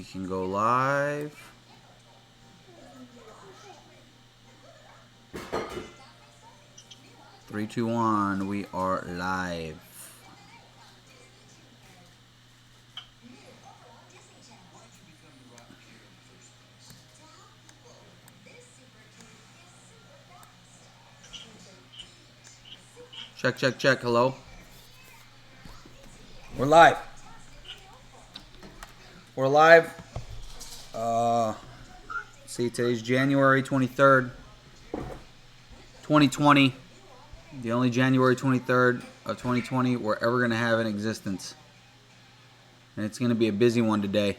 We can go live. Three, two, one. We are live. Check, check, check. Hello. We're live. We're live. See, today's January 23rd, 2020. The only January 23rd of 2020 we're ever going to have in existence. And it's going to be a busy one today.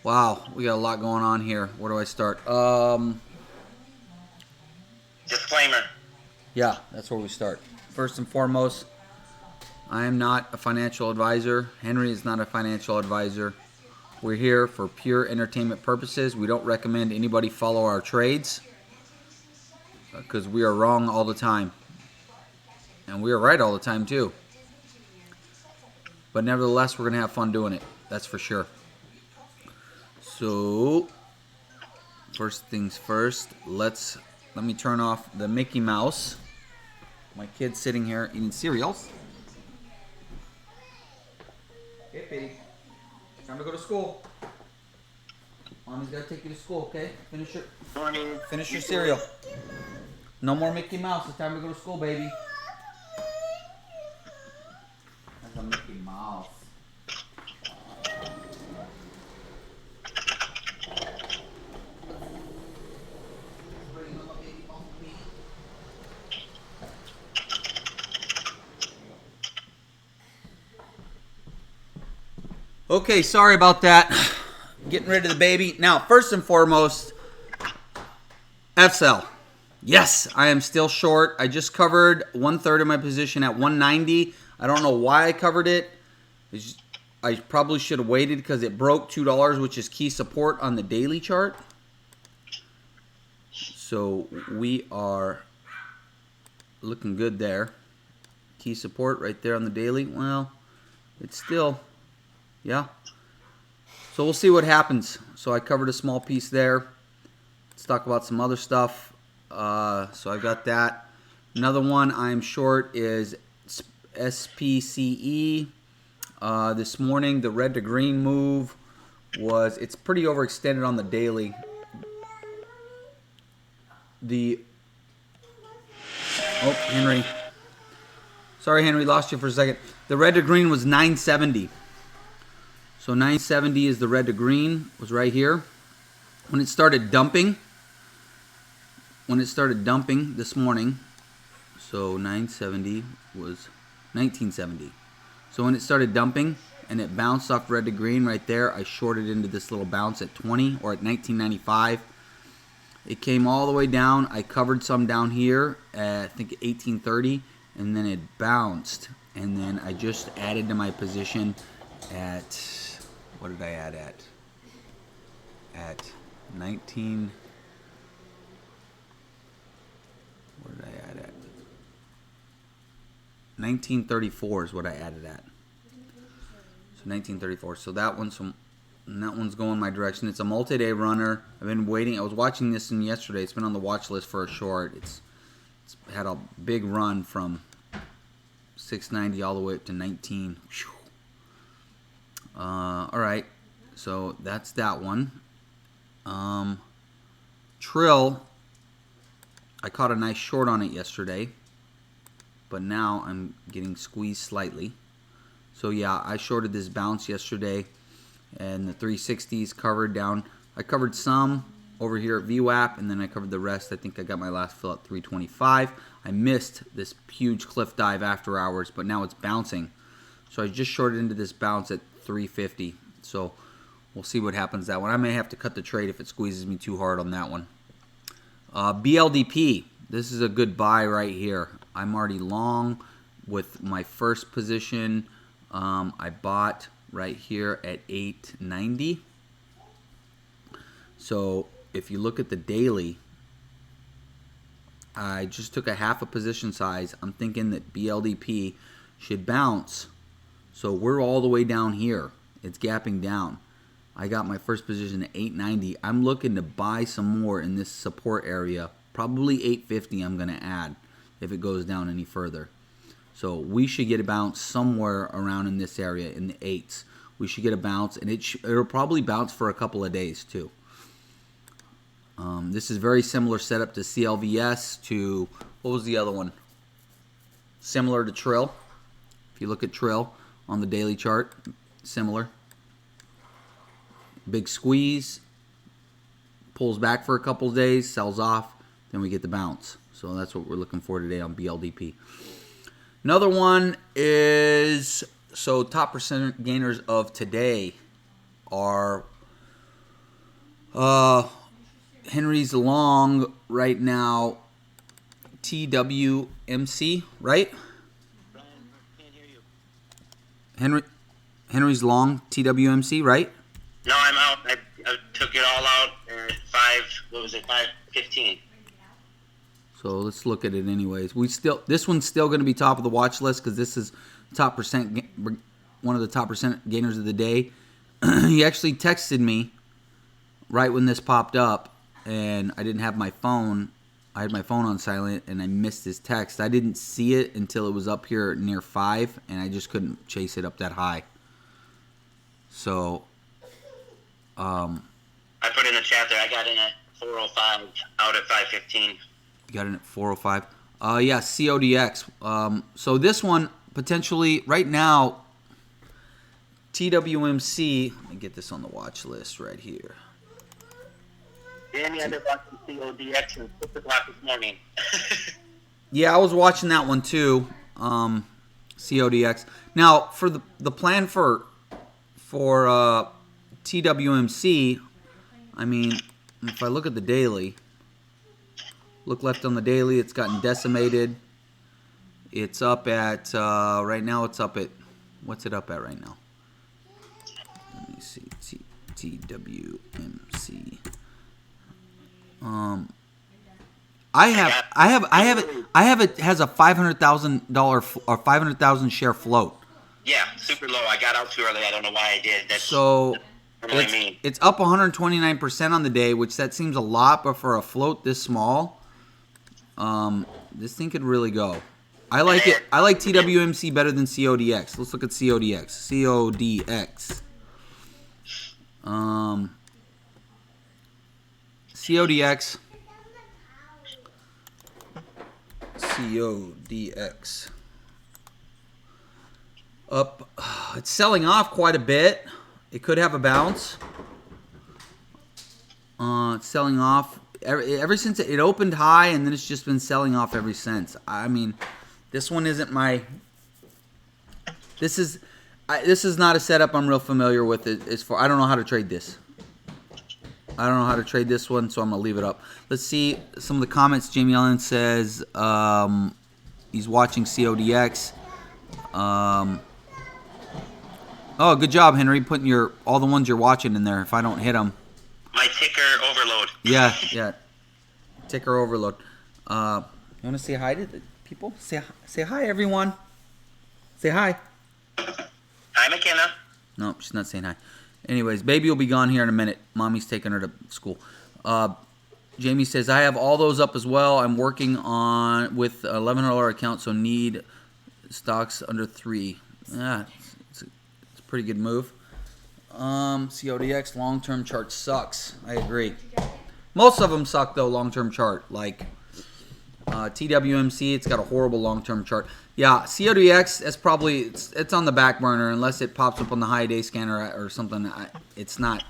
Wow, we got a lot going on here. Where do I start? Disclaimer. Yeah, that's where we start. First and foremost, I am not a financial advisor. Henry is not a financial advisor. We're here for pure entertainment purposes. We don't recommend anybody follow our trades because we are wrong all the time. And we are right all the time too. But nevertheless, we're going to have fun doing it. That's for sure. So, first things first, let me turn off the Mickey Mouse. My kid's sitting here eating cereals. Okay, baby. Time to go to school. Mommy's got to take you to school, okay? Finish your cereal. No more Mickey Mouse. It's time to go to school, baby. That's a Mickey Mouse. Okay, sorry about that. Getting rid of the baby. Now, first and foremost, FCEL. Yes, I am still short. I just covered 1/3 of my position at 190. I don't know why I covered it. I probably should have waited because it broke $2, which is key support on the daily chart. So we are looking good there. Key support right there on the daily. Well, it's still... yeah. So we'll see what happens. So I covered a small piece there. Let's talk about some other stuff. So I've got that. Another one I'm short is SPCE. This morning, the red to green move it's pretty overextended on the daily. Henry. Sorry, Henry, lost you for a second. The red to green was 970. So 970 is the red to green, was right here. When it started dumping this morning, so 970 was 1970. So when it started dumping and it bounced off red to green right there, I shorted into this little bounce at 20 or at 1995. It came all the way down. I covered some down here at I think 1830, and then it bounced. And then I just added to my position at... what did I add at? At 19... what did I add at? 1934 is what I added at. So 1934. So that one's going my direction. It's a multi-day runner. I've been waiting. I was watching this yesterday. It's been on the watch list for a short. It's had a big run from 690 all the way up to 19. All right, so that's that one. Trill, I caught a nice short on it yesterday, but now I'm getting squeezed slightly. So yeah, I shorted this bounce yesterday, and the 360s covered down. I covered some over here at VWAP, and then I covered the rest. I think I got my last fill at 325. I missed this huge cliff dive after hours, but now it's bouncing. So I just shorted into this bounce at 350. So we'll see what happens that one. I may have to cut the trade if it squeezes me too hard on that one. BLDP. This is a good buy right here. I'm already long with my first position. I bought right here at 890. So if you look at the daily, I just took a half a position size. I'm thinking that BLDP should bounce. So we're all the way down here It's gapping down. I got my first position at 890. I'm looking to buy some more in this support area. Probably 850 I'm going to add if it goes down any further. So we should get a bounce somewhere around in this area in the 8s. We should get a bounce, and it'll probably bounce for a couple of days too. This is very similar setup to CLVS, to, what was the other one? Similar to Trill. If you look at Trill on the daily chart, similar. Big squeeze, pulls back for a couple of days, sells off, then we get the bounce. So that's what we're looking for today on BLDP. Another one is, so top percent gainers of today are Henry's long right now, TWMC, right? Brian, can't hear you. Henry's long, TWMC, right? No, I'm out. I took it all out at 5:15. So let's look at it anyways. This one's still going to be top of the watch list because this is top percent, one of the top percent gainers of the day. He actually texted me right when this popped up, and I didn't have my phone. I had my phone on silent, and I missed his text. I didn't see it until it was up here near 5, and I just couldn't chase it up that high. So, I put in the chat there. I got in at 4:05, out at 5:15. You got in at 4:05. Yeah, CODX. So this one potentially right now, TWMC. Let me get this on the watch list right here. Danny, I've been watching CODX at 6 o'clock this morning. Yeah, I was watching that one too. CODX. Now for the plan for TWMC, I mean, if I look at the daily. Look left on the daily, it's gotten decimated. It's up at, right now it's up at, what's it up at right now? Let me see, TWMC. It has a $500,000 or 500,000 share float. Yeah, super low. I got out too early. I don't know why I did. That's it's up 129% on the day, which that seems a lot, but for a float this small, this thing could really go. I like it. I like TWMC better than CODX. Let's look at CODX. CODX. CODX. CODX. Up. It's selling off quite a bit. It could have a bounce. It's selling off. Ever since it opened high, and then it's just been selling off ever since. I mean, this one isn't my. This is not a setup I'm real familiar with. I don't know how to trade this. I don't know how to trade this one, so I'm gonna leave it up. Let's see some of the comments. Jamie Allen says he's watching CODX. Oh, good job, Henry, putting all the ones you're watching in there. If I don't hit them. My ticker overload. Yeah. Ticker overload. You want to say hi to the people? Say hi, everyone. Say hi. Hi, McKenna. No, she's not saying hi. Anyways, baby will be gone here in a minute. Mommy's taking her to school. Jamie says, I have all those up as well. I'm working on with $1,100 account, so need stocks under 3. Yeah, it's a pretty good move. CODX long-term chart sucks. I agree. Most of them suck though. Long-term chart, like TWMC, it's got a horrible long-term chart. Yeah, CODX, that's probably it's on the back burner unless it pops up on the high day scanner or something. That's not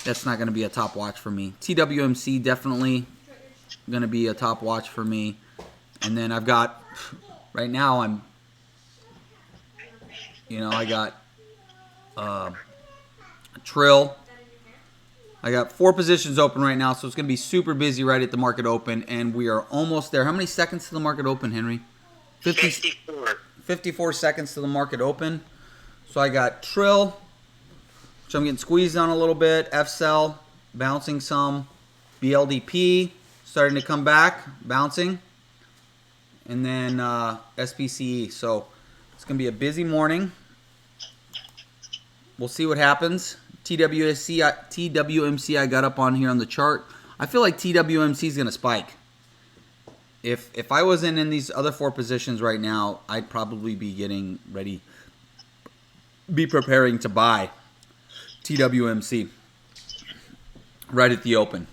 going to be a top watch for me. TWMC definitely going to be a top watch for me. And then I've got right now I got Trill. I got 4 positions open right now, so it's going to be super busy right at the market open, and we are almost there. How many seconds to the market open, Henry? 54 seconds to the market open. So I got Trill, which I'm getting squeezed on a little bit. FCEL, bouncing some. BLDP, starting to come back, bouncing. And then SPCE. So it's going to be a busy morning. We'll see what happens. TWMC I got up on here on the chart. I feel like TWMC is going to spike. If I wasn't in these other 4 positions right now, I'd probably be getting ready, be preparing to buy TWMC right at the open.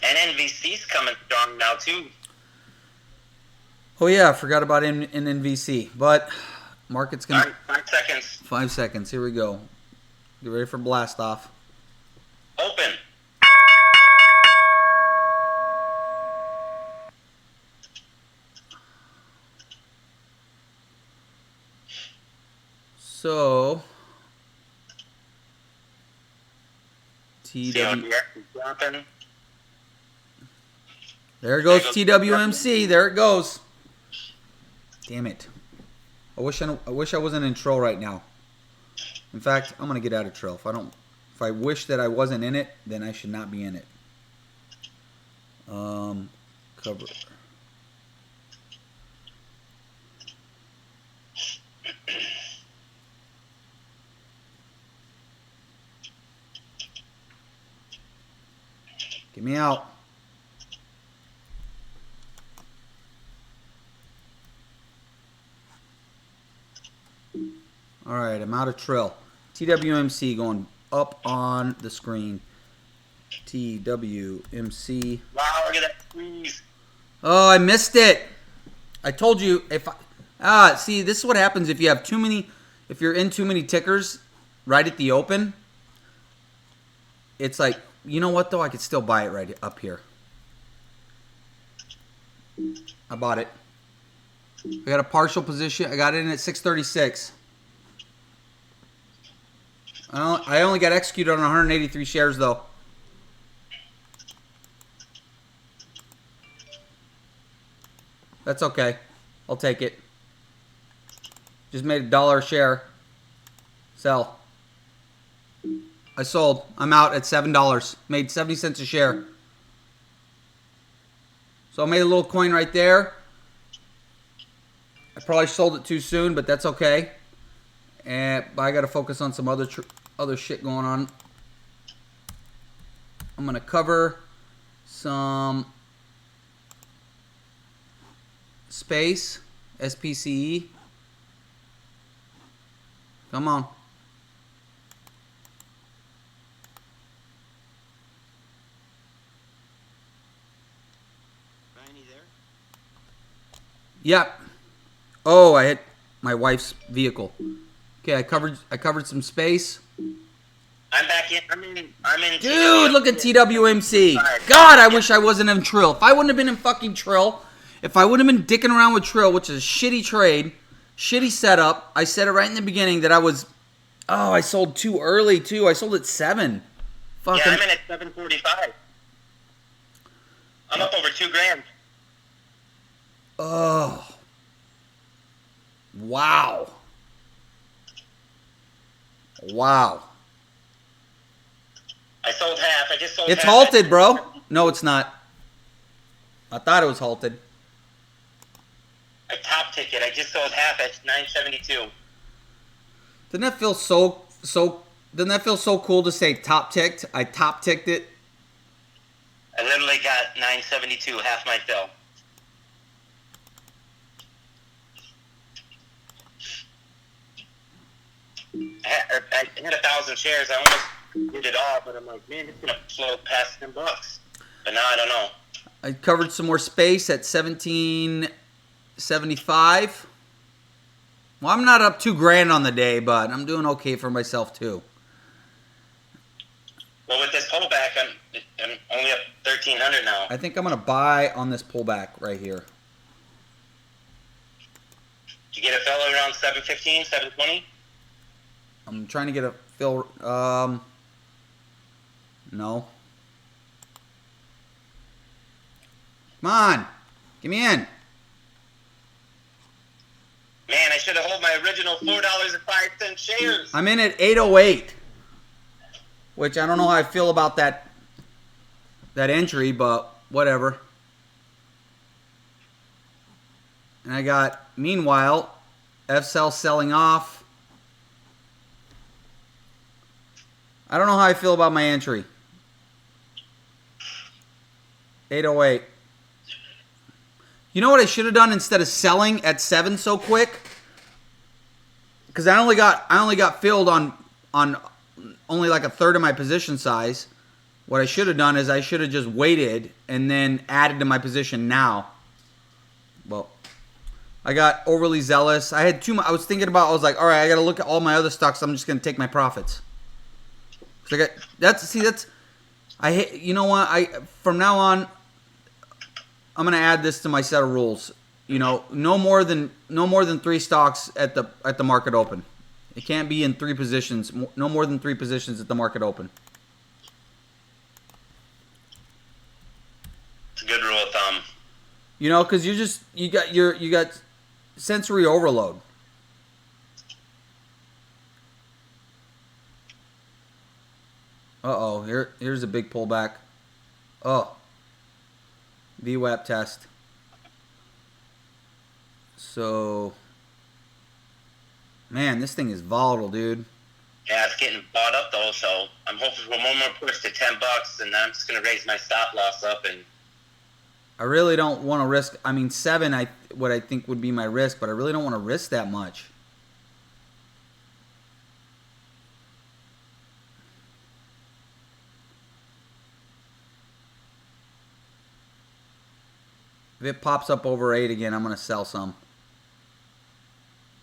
And NVC's coming strong now too. Oh yeah, I forgot about NVC. But market's going to... 5 seconds. 5 seconds. Here we go. Get ready for blast off. Open. So, there goes TWMC. There it goes. Damn it! I wish I wasn't in Trill right now. In fact, I'm gonna get out of Trill. If I wish that I wasn't in it, then I should not be in it. Cover. Get me out. All right, I'm out of Trill. TWMC going up on the screen. TWMC. Wow, look at that squeeze. Oh, I missed it. I told you see, this is what happens if you have too many, if you're in too many tickers right at the open. It's like, you know what though? I could still buy it right up here. I bought it. I got a partial position. I got it in at 636. I only got executed on 183 shares though. That's okay. I'll take it. Just made $1 a share. Sell. I sold. I'm out at $7. Made 70 cents a share. So I made a little coin right there. I probably sold it too soon, but that's okay. And I got to focus on some other shit going on. I'm gonna cover some space, SPCE. Come on. Yep. Oh, I hit my wife's vehicle. Okay, I covered some space. I'm back in. I'm in. Dude, look at TWMC. God, I wish I wasn't in Trill. If I wouldn't have been in fucking Trill, if I wouldn't have been dicking around with Trill, which is a shitty trade, shitty setup. I said it right in the beginning that I was. Oh, I sold too early too. I sold at 7. Fucking. Yeah, I'm in at 745. I'm up over $2,000. Oh. Wow. Wow. I sold half. I just sold It's half. halted, bro. No, it's not. I thought it was halted. I top ticket. I just sold half at 972. Doesn't that feel doesn't that feel so cool to say top ticked? I top ticked it. I literally got 972, half my fill. I had 1,000 shares. I almost did it all, but I'm like, man, it's gonna flow past $10. But now I don't know. I covered some more space at 1775. Well, I'm not up $2,000 on the day, but I'm doing okay for myself too. Well, with this pullback, I'm only up 1,300 now. I think I'm gonna buy on this pullback right here. Did you get a fill around 715, 720? I'm trying to get a fill. No. Come on, get me in. Man, I should have held my original $4.05 shares. I'm in at 808, which I don't know how I feel about that entry, but whatever. And I got, meanwhile, FCEL selling off. I don't know how I feel about my entry. 808. You know what I should have done instead of selling at 7 so quick? Because I only got filled on only like a third of my position size. What I should have done is I should have just waited and then added to my position now. Well, I got overly zealous. I had too much. I was thinking about. I was like, all right, I got to look at all my other stocks. I'm just gonna take my profits. So that's. I hate. You know what? From now on, I'm gonna add this to my set of rules. You know, no more than 3 stocks at the market open. It can't be in 3 positions. No more than 3 positions at the market open. It's a good rule of thumb. You know, because you got sensory overload. Uh-oh, here's a big pullback. Oh. VWAP test. So, man, this thing is volatile, dude. Yeah, it's getting bought up though, so I'm hoping for one more push to $10, and then I'm just gonna raise my stop loss up. And I really don't want to risk. I mean, 7, what I think would be my risk, but I really don't want to risk that much. If it pops up over 8 again, I'm going to sell some.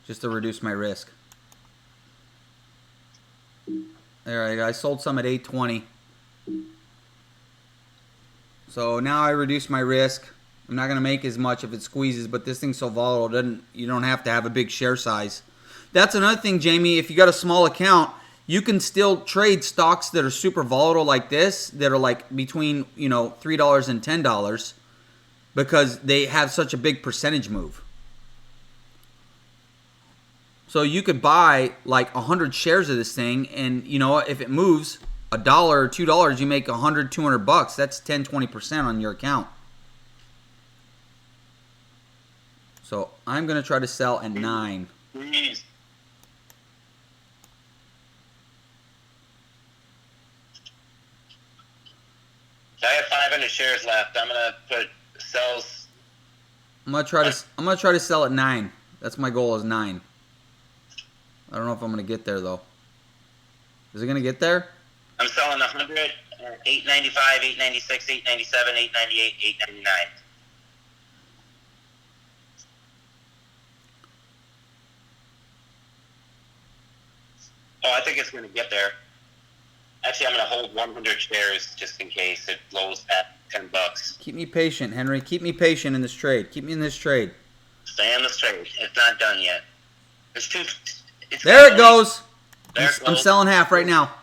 Just to reduce my risk. There I go. I sold some at 820. So now I reduce my risk. I'm not going to make as much if it squeezes, but this thing's so volatile, you don't have to have a big share size. That's another thing, Jamie. If you got a small account, you can still trade stocks that are super volatile like this, that are like between, $3 and $10, because they have such a big percentage move. So you could buy like 100 shares of this thing, and if it moves $1 or $2, you make $100, $200. That's 10-20% on your account. So I'm gonna try to sell at 9. please. I have 500 shares left. I'm gonna put sells. I'm gonna try to sell at 9. That's my goal, is 9. I don't know if I'm gonna get there though. Is it gonna get there? I'm selling 100, 895, 896, 897, 898, 899. Oh, I think it's going to get there. Actually, I'm going to hold 100 shares just in case it blows at $10. Keep me patient, Henry. Keep me patient in this trade. Keep me in this trade. Stay in this trade. It's not done yet. There it goes. There I'm selling half right now.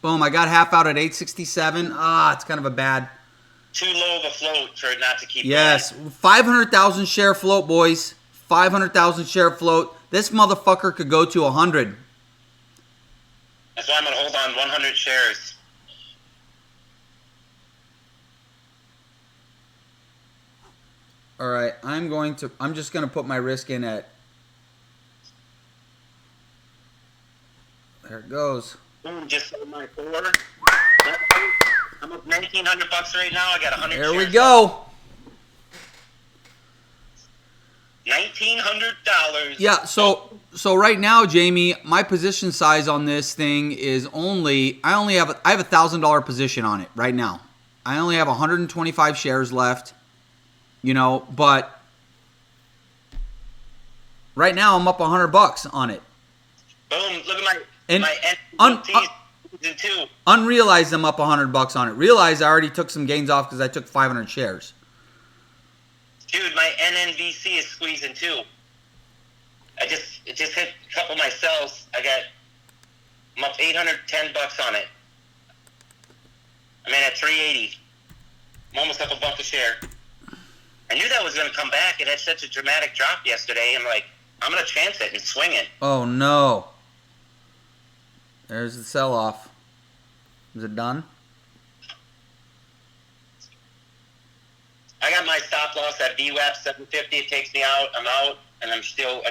Boom, I got half out at 867. It's kind of a bad. Too low of a float for it not to keep Yes, going. 500,000 share float, boys. 500,000 share float. This motherfucker could go to 100. That's why I'm going to hold on 100 shares. All right, I'm just going to put my risk in at. There it goes. Boom, just sold my 4. I'm up $1,900 right now. I got 100 There shares. we go. $1,900. Yeah, so right now, Jamie, my position size on this thing is I have a $1,000 position on it right now. I only have 125 shares left, but right now I'm up $100 on it. Boom, look at And my too. Unrealized, I'm up $100 on it. Realized, I already took some gains off because I took 500 shares. Dude, my NNVC is squeezing too. It just hit a couple of my sells. I'm up $810 on it. I'm in at 380. I'm almost up $1 a share. I knew that was going to come back. It had such a dramatic drop yesterday. I'm like, I'm going to chance it and swing it. Oh no! There's the sell-off. Is it done? I got my stop loss at VWAP 750. It takes me out. I'm out, and I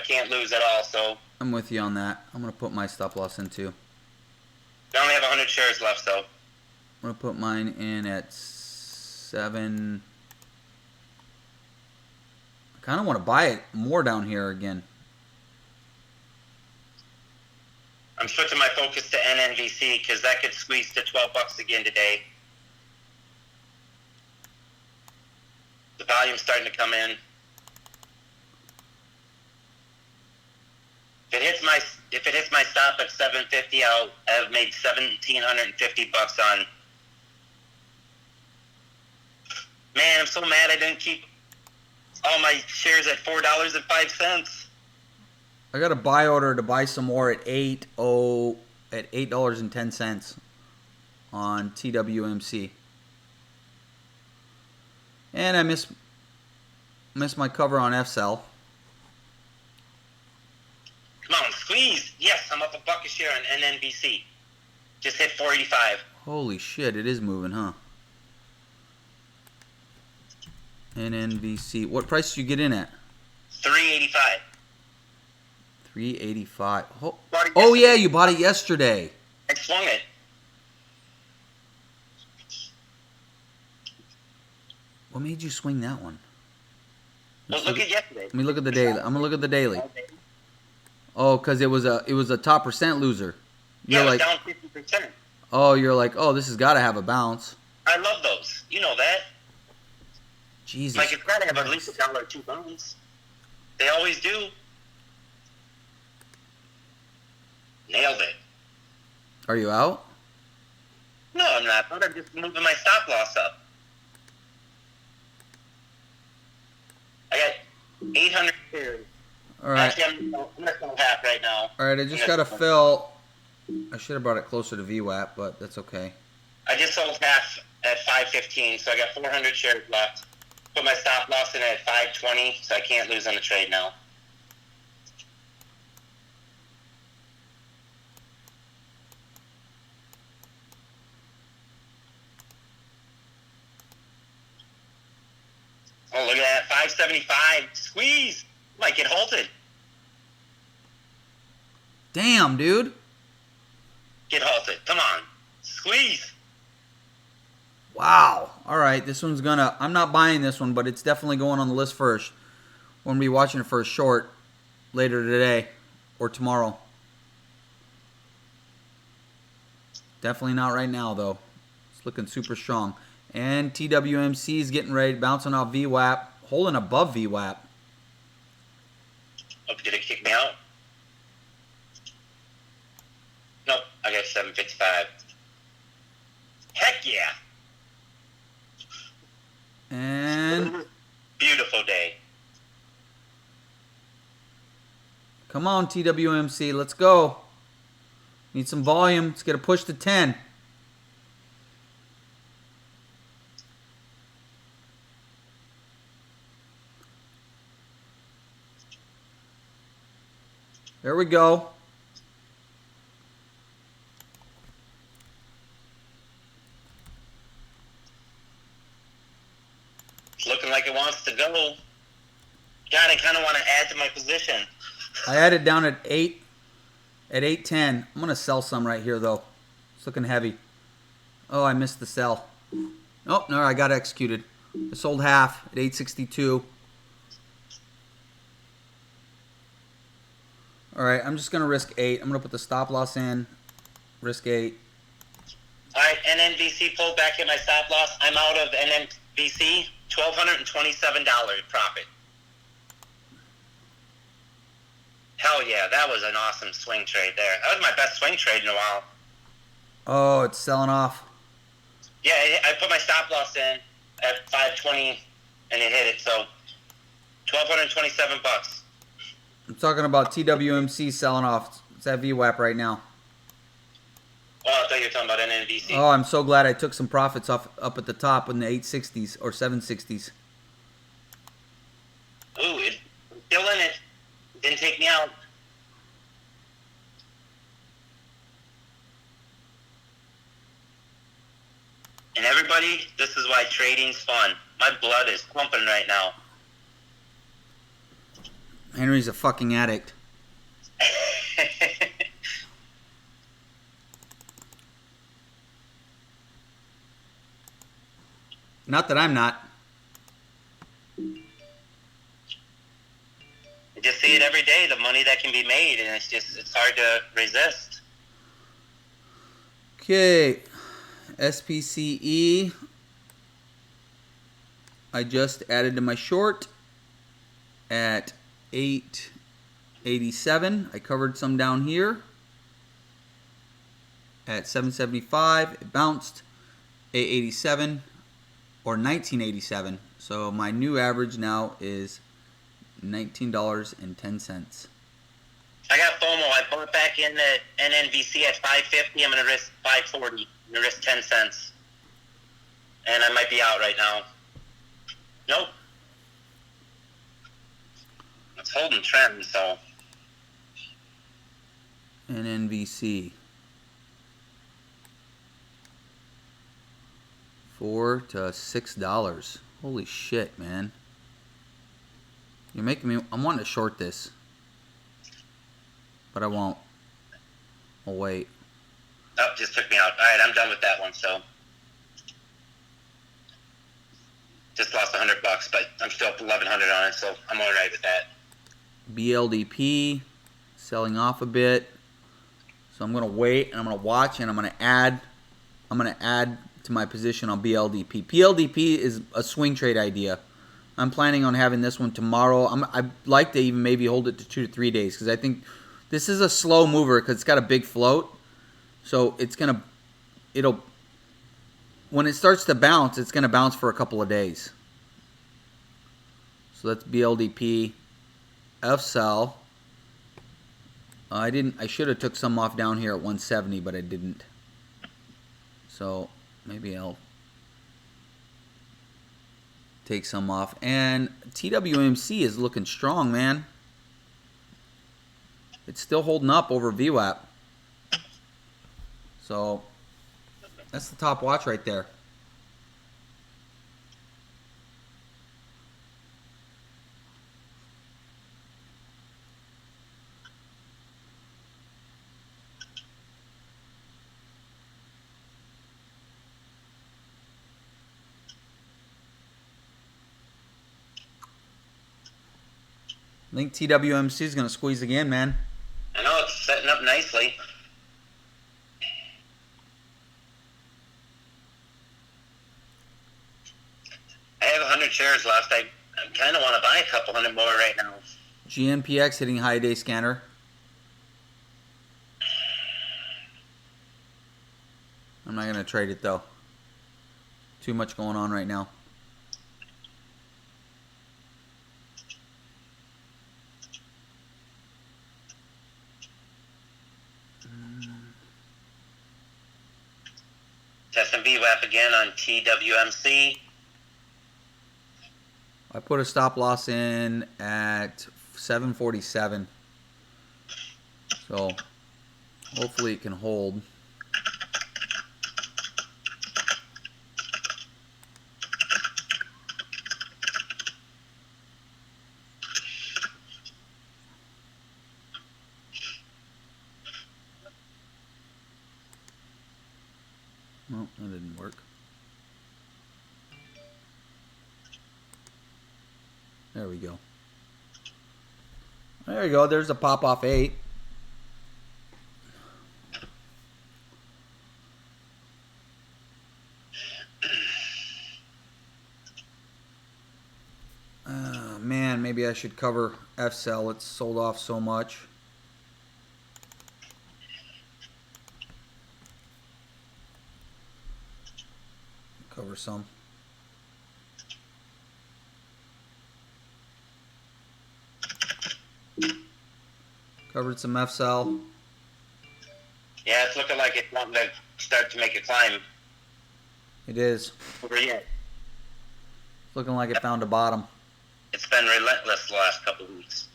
can't lose at all. So I'm with you on that. I'm gonna put my stop loss in too. I only have 100 shares left, so. I'm gonna put mine in at 7. I kind of want to buy it more down here again. I'm switching my focus to NNVC because that could squeeze to $12 again today. The volume's starting to come in. If it hits my stop at 750, I'll have made $1,750 on. Man, I'm so mad I didn't keep all my shares at $4.05. I got a buy order to buy some more at $8.10 on TWMC. And I missed my cover on FCEL. Come on, squeeze. Yes, I'm up $1 a share on NNVC. Just hit 485. Holy shit, it is moving, huh? NNVC. What price did you get in at? 385. 385. Bought it Oh yesterday. yeah, you bought it yesterday. I swung it. What made you swing that one? Well, look at yesterday. Let me look at the daily. I'm gonna look at the daily. Oh, because it was a top percent loser. Yeah, You're it was like, down 50%. oh, you're like, oh, this has got to have a bounce. I love those. You know that. Jesus. Like, it's got to have at least $1 or $2 bounce. They always do. Nailed it. Are you out? No, I'm not. I'm just moving my stop loss up. I got 800 shares. All right. Actually, I'm not going to half right now. All right. I just got to fill. I should have brought it closer to VWAP, but that's okay. I just sold half at 515, so I got 400 shares left. Put my stop loss in at 520, so I can't lose on the trade now. Oh, look at that. 575. Squeeze. Might get halted. Damn, dude. Get halted. Come on. Squeeze. Wow. All right. This one's gonna. I'm not buying this one, but it's definitely going on the list first. We're gonna be watching it for a short later today or tomorrow. Definitely not right now, though. It's looking super strong. And TWMC is getting ready, bouncing off VWAP, holding above VWAP. Oh, did it kick me out? Nope. I got 755. Heck yeah. And Beautiful day. come on, TWMC, let's go. Need some volume. Let's get a push to 10. There we go. It's looking like it wants to go. God, I kind of want to add to my position. I had it down at 8, at 810. I'm gonna sell some right here though. It's looking heavy. Oh, I missed the sell. Oh no, I got executed. I sold half at 862. All right, I'm just gonna risk 8. I'm gonna put the stop loss in. Risk 8. All right, NNVC pulled back at my stop loss. I'm out of NNVC. $1,227 profit. Hell yeah, that was an awesome swing trade there. That was my best swing trade in a while. Oh, it's selling off. Yeah, I put my stop loss in at 520, and it hit it. So, $1,227. I'm talking about TWMC selling off. It's at VWAP right now. Oh, I thought you were talking about NNVC. Oh, I'm so glad I took some profits off up at the top in the 860s or 760s. Ooh, it's still in it. Didn't take me out. And everybody, this is why trading's fun. My blood is pumping right now. Henry's a fucking addict. Not that I'm not. I just see it every day, the money that can be made, and it's hard to resist. Okay. SPCE. I just added to my short at 887. I covered some down here at 775. It bounced 887 or 1987. So my new average now is $19.10. I got FOMO. I bought back in at NNVC at 550. I'm going to risk 540. I'm going to risk 10 cents. And I might be out right now. Nope. It's holding trend, so. NNVC. $4 to $6. Holy shit, man. You're making me... I'm wanting to short this. But I won't. I'll wait. Oh, just took me out. All right, I'm done with that one, so. Just lost $100, but I'm still up $1,100 on it, so I'm all right with that. BLDP selling off a bit. So I'm going to wait and I'm going to watch and I'm going to add to my position on BLDP. BLDP is a swing trade idea. I'm planning on having this one tomorrow. I'd like to even maybe hold it to 2 to 3 days because I think this is a slow mover because it's got a big float. So when it starts to bounce, it's going to bounce for a couple of days. So that's BLDP. FCEL. I should have took some off down here at 170, but I didn't. So maybe I'll take some off. And TWMC is looking strong, man. It's still holding up over VWAP. So that's the top watch right there. I think TWMC is going to squeeze again, man. I know it's setting up nicely. I have 100 shares left. I kind of want to buy a couple hundred more right now. GNPX hitting high day scanner. I'm not going to trade it though. Too much going on right now. Testing VWAP again on TWMC. I put a stop loss in at 747. So hopefully it can hold. Well, that didn't work. There we go. There we go. There's a pop off 8. Man, maybe I should cover FCEL. It's sold off so much. Cover some. Covered some FCEL. Yeah, it's looking like it's wanting to start to make a climb. It is. Over yet. Looking like it found a bottom. It's been relentless the last couple of weeks.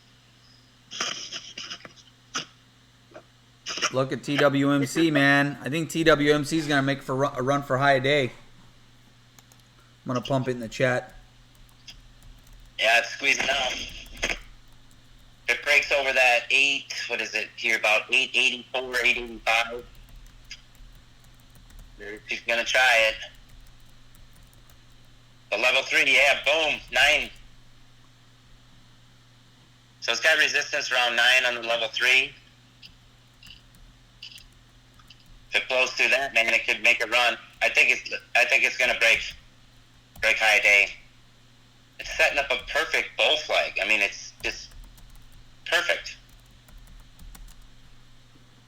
Look at TWMC, man. I think TWMC is going to make for a run for high day. I'm going to pump it in the chat. Yeah, it's squeezing out. If it breaks over that 8, what is it here, about 884, 885, she's going to try it. The level 3, yeah, boom, 9. So it's got resistance around 9 on the level 3. If it blows through that, man, it could make a run. I think it's gonna break high day. It's setting up a perfect bull flag. I mean, it's just perfect.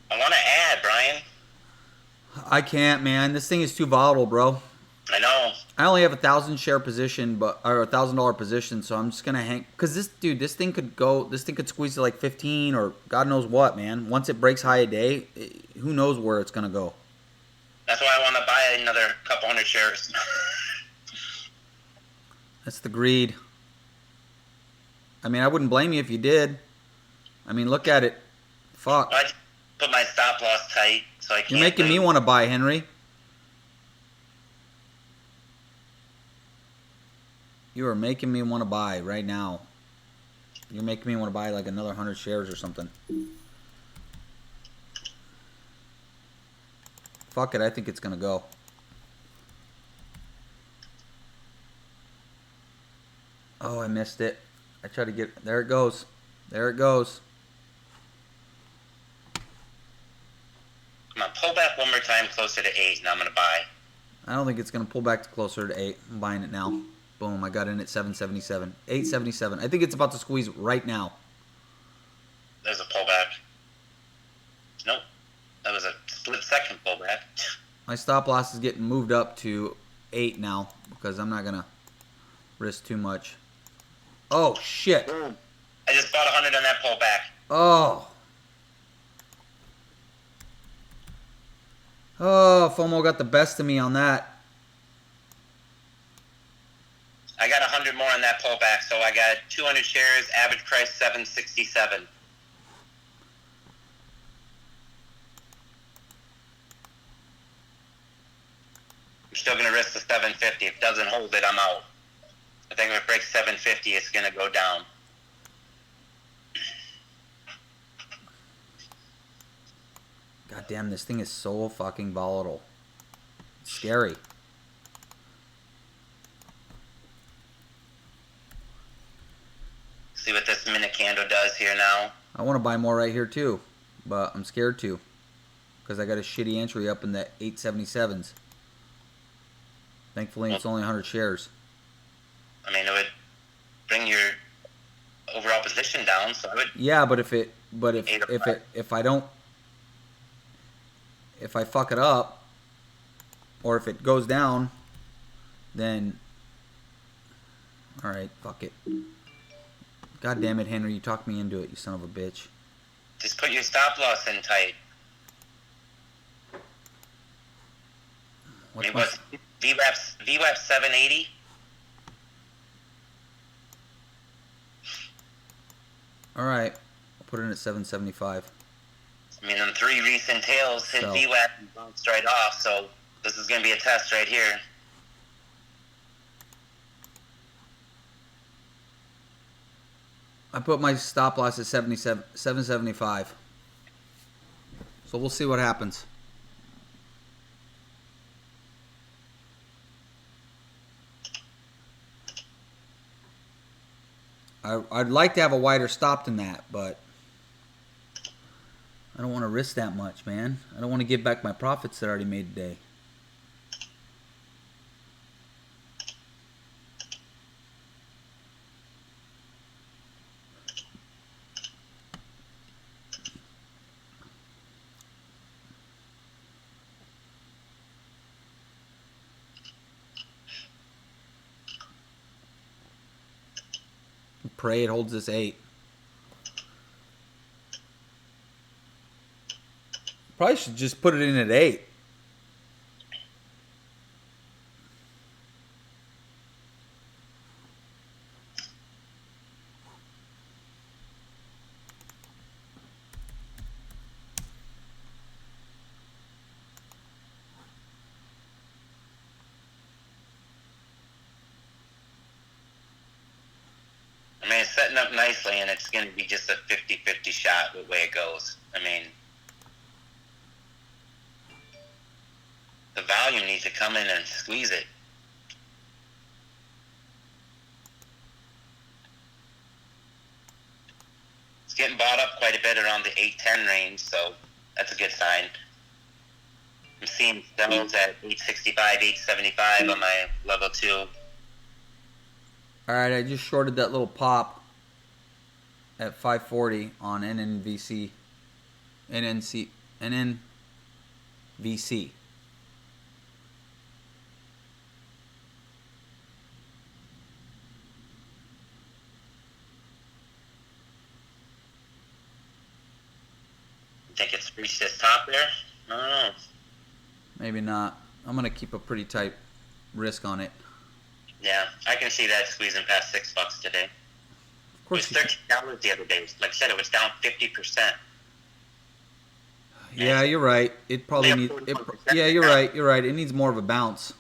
I want to add, Brian. I can't, man. This thing is too volatile, bro. I know. I only have 1,000 share position, or $1,000 position, so I'm just gonna hang. Cause this thing could go. This thing could squeeze to like 15 or God knows what, man. Once it breaks high a day, who knows where it's gonna go. That's why I want to buy another couple hundred shares. That's the greed. I mean, I wouldn't blame you if you did. I mean, look at it. Fuck. I just put my stop loss tight, so I can't. You're making me want to buy, Henry. You are making me want to buy right now. You're making me want to buy like another 100 shares or something. Fuck it, I think it's going to go. Oh, I missed it. I tried to get... There it goes. There it goes. Come on, pull back one more time closer to 8, and I'm going to buy. I don't think it's going to pull back to closer to 8. I'm buying it now. Boom, I got in at 777. 877. I think it's about to squeeze right now. There's a pullback. Nope. That was a split-second pullback. My stop loss is getting moved up to 8 now because I'm not going to risk too much. Oh, shit. I just bought 100 on that pullback. Oh. Oh, FOMO got the best of me on that. I got 100 more on that pullback, so I got 200 shares, average price 767. I'm still going to risk the 750. If it doesn't hold it, I'm out. I think if it breaks 750, it's going to go down. God damn, this thing is so fucking volatile. It's scary. See what this minute candle does here now. I want to buy more right here too, but I'm scared to because I got a shitty entry up in the 877s. Thankfully, it's only 100 shares. I mean, it would bring your overall position down, so I would. Yeah, but if I fuck it up, or if it goes down, then all right, fuck it. God damn it, Henry, you talked me into it, you son of a bitch. Just put your stop loss in tight. I mean, what's VWAP 780? All right, I'll put it in at 775. I mean, on 3 recent tails, his VWAP bounced right off, so this is going to be a test right here. I put my stop loss at 775. So we'll see what happens. I'd like to have a wider stop than that, but I don't want to risk that much, man. I don't want to give back my profits that I already made today. Pray it holds this 8. Probably should just put it in at 8. I mean, it's setting up nicely, and it's going to be just a 50-50 shot the way it goes. I mean, the volume needs to come in and squeeze it. bought up quite a bit around the 810 range, so that's a good sign. I'm seeing sells at 865, 875 on my level 2. All right, I just shorted that little pop at 540 on NNVC. Think it's reached its top there? I don't know. Maybe not. I'm gonna keep a pretty tight risk on it. Yeah, I can see that squeezing past $6 today. Of course. It was $13 the other day. Like I said, it was down 50%. Yeah, you're right. It probably needs. Yeah, you're right. You're right. It needs more of a bounce.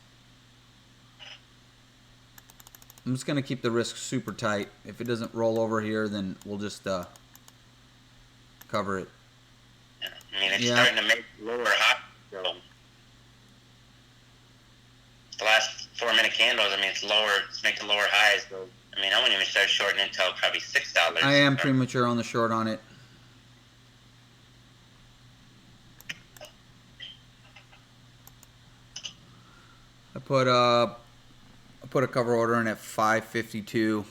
I'm just gonna keep the risk super tight. If it doesn't roll over here, then we'll just cover it. I mean, it's starting to make lower high. So the last 4-minute candles, I mean, it's lower. It's making lower highs. So I mean, I wouldn't even start shorting until probably $6. I am premature on the short on it. I put a cover order in at 552.